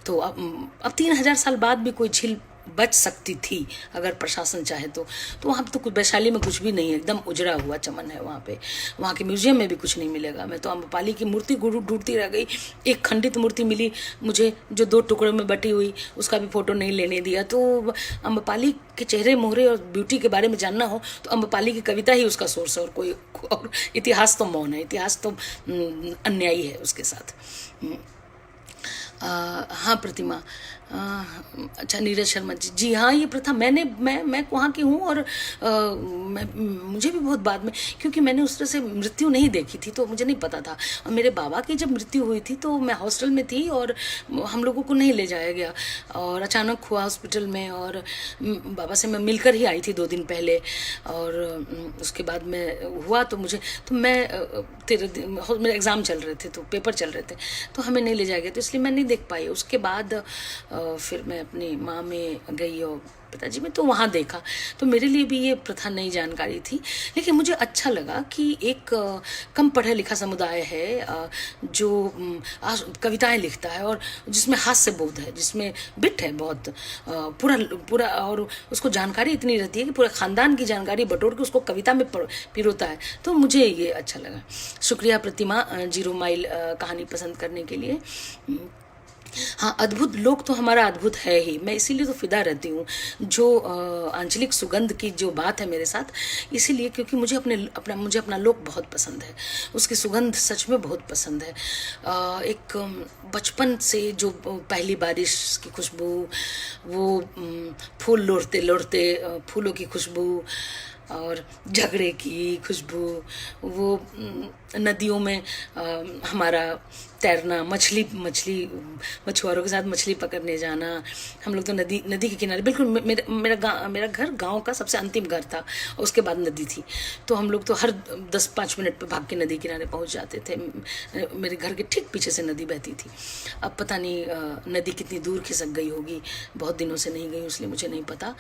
तो अब 3000 साल बाद भी कोई झील बच सकती थी अगर प्रशासन चाहे तो वहाँ पे तो कुछ, वैशाली में कुछ भी नहीं है, एकदम उजड़ा हुआ चमन है वहाँ पे। वहाँ के म्यूजियम में भी कुछ नहीं मिलेगा। मैं तो अम्बपाली की मूर्ति ढूंढती रह गई, एक खंडित मूर्ति मिली मुझे जो 2 टुकड़ों में बटी हुई, उसका भी फोटो नहीं लेने दिया। तो अम्बपाली के चेहरे मोहरे और ब्यूटी के बारे में जानना हो तो अम्बपाली की कविता ही उसका सोर्स है, और कोई और इतिहास तो मौन है, इतिहास तो अन्यायी है उसके साथ। हाँ प्रतिमा। अ, अच्छा, नीरज शर्मा जी, जी हाँ, ये प्रथा मैं वहाँ की हूँ। और मुझे भी बहुत बाद में, क्योंकि मैंने उस तरह से मृत्यु नहीं देखी थी तो मुझे नहीं पता था। और मेरे बाबा की जब मृत्यु हुई थी तो मैं हॉस्टल में थी और हम लोगों को नहीं ले जाया गया, और अचानक हुआ हॉस्पिटल में। और बाबा से मैं मिलकर ही आई थी 2 दिन पहले। और उसके बाद में हुआ तो मुझे, तो मैं 13 दिन मेरे एग्ज़ाम चल रहे थे, तो पेपर चल रहे थे, तो हमें नहीं ले जाया गया, तो इसलिए मैं नहीं देख पाई। उसके बाद फिर मैं अपनी माँ में गई और पिताजी में, तो वहाँ देखा। तो मेरे लिए भी ये प्रथा नई जानकारी थी, लेकिन मुझे अच्छा लगा कि एक कम पढ़ा लिखा समुदाय है जो कविताएं लिखता है और जिसमें हास्य बोध है, जिसमें बिट है बहुत, पूरा पूरा, और उसको जानकारी इतनी रहती है कि पूरे खानदान की जानकारी बटोर के उसको कविता में पिरोता है। तो मुझे ये अच्छा लगा। शुक्रिया प्रतिमा, 0 माइल कहानी पसंद करने के लिए। हाँ, अद्भुत लोग तो हमारा अद्भुत है ही, मैं इसीलिए तो फिदा रहती हूँ। जो आंचलिक सुगंध की जो बात है मेरे साथ, इसीलिए क्योंकि मुझे अपना लोक बहुत पसंद है, उसकी सुगंध सच में बहुत पसंद है। एक बचपन से जो पहली बारिश की खुशबू, वो फूल लोढ़ते लोढ़ते फूलों की खुशबू, और झगड़े की खुशबू, वो नदियों में हमारा तैरना, मछुआरों के साथ मछली पकड़ने जाना। हम लोग तो नदी के किनारे, बिल्कुल मेरा घर गांव का सबसे अंतिम घर था, और उसके बाद नदी थी, तो हम लोग तो हर 10-5 मिनट पे भाग के नदी किनारे पहुंच जाते थे। मेरे घर के ठीक पीछे से नदी बहती थी। अब पता नहीं नदी कितनी दूर खिसक गई होगी, बहुत दिनों से नहीं गई, इसलिए मुझे नहीं पता।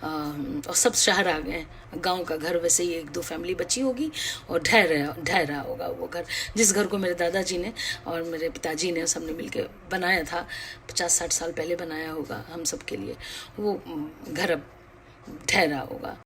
और सब शहर आ गए, गांव का घर वैसे ही 1-2 फैमिली बची होगी, और ढह रहा होगा वो घर, जिस घर को मेरे दादाजी ने और मेरे पिताजी ने सबने मिलके बनाया था, 50-60 साल पहले बनाया होगा हम सब के लिए, वो घर अब ढह रहा होगा।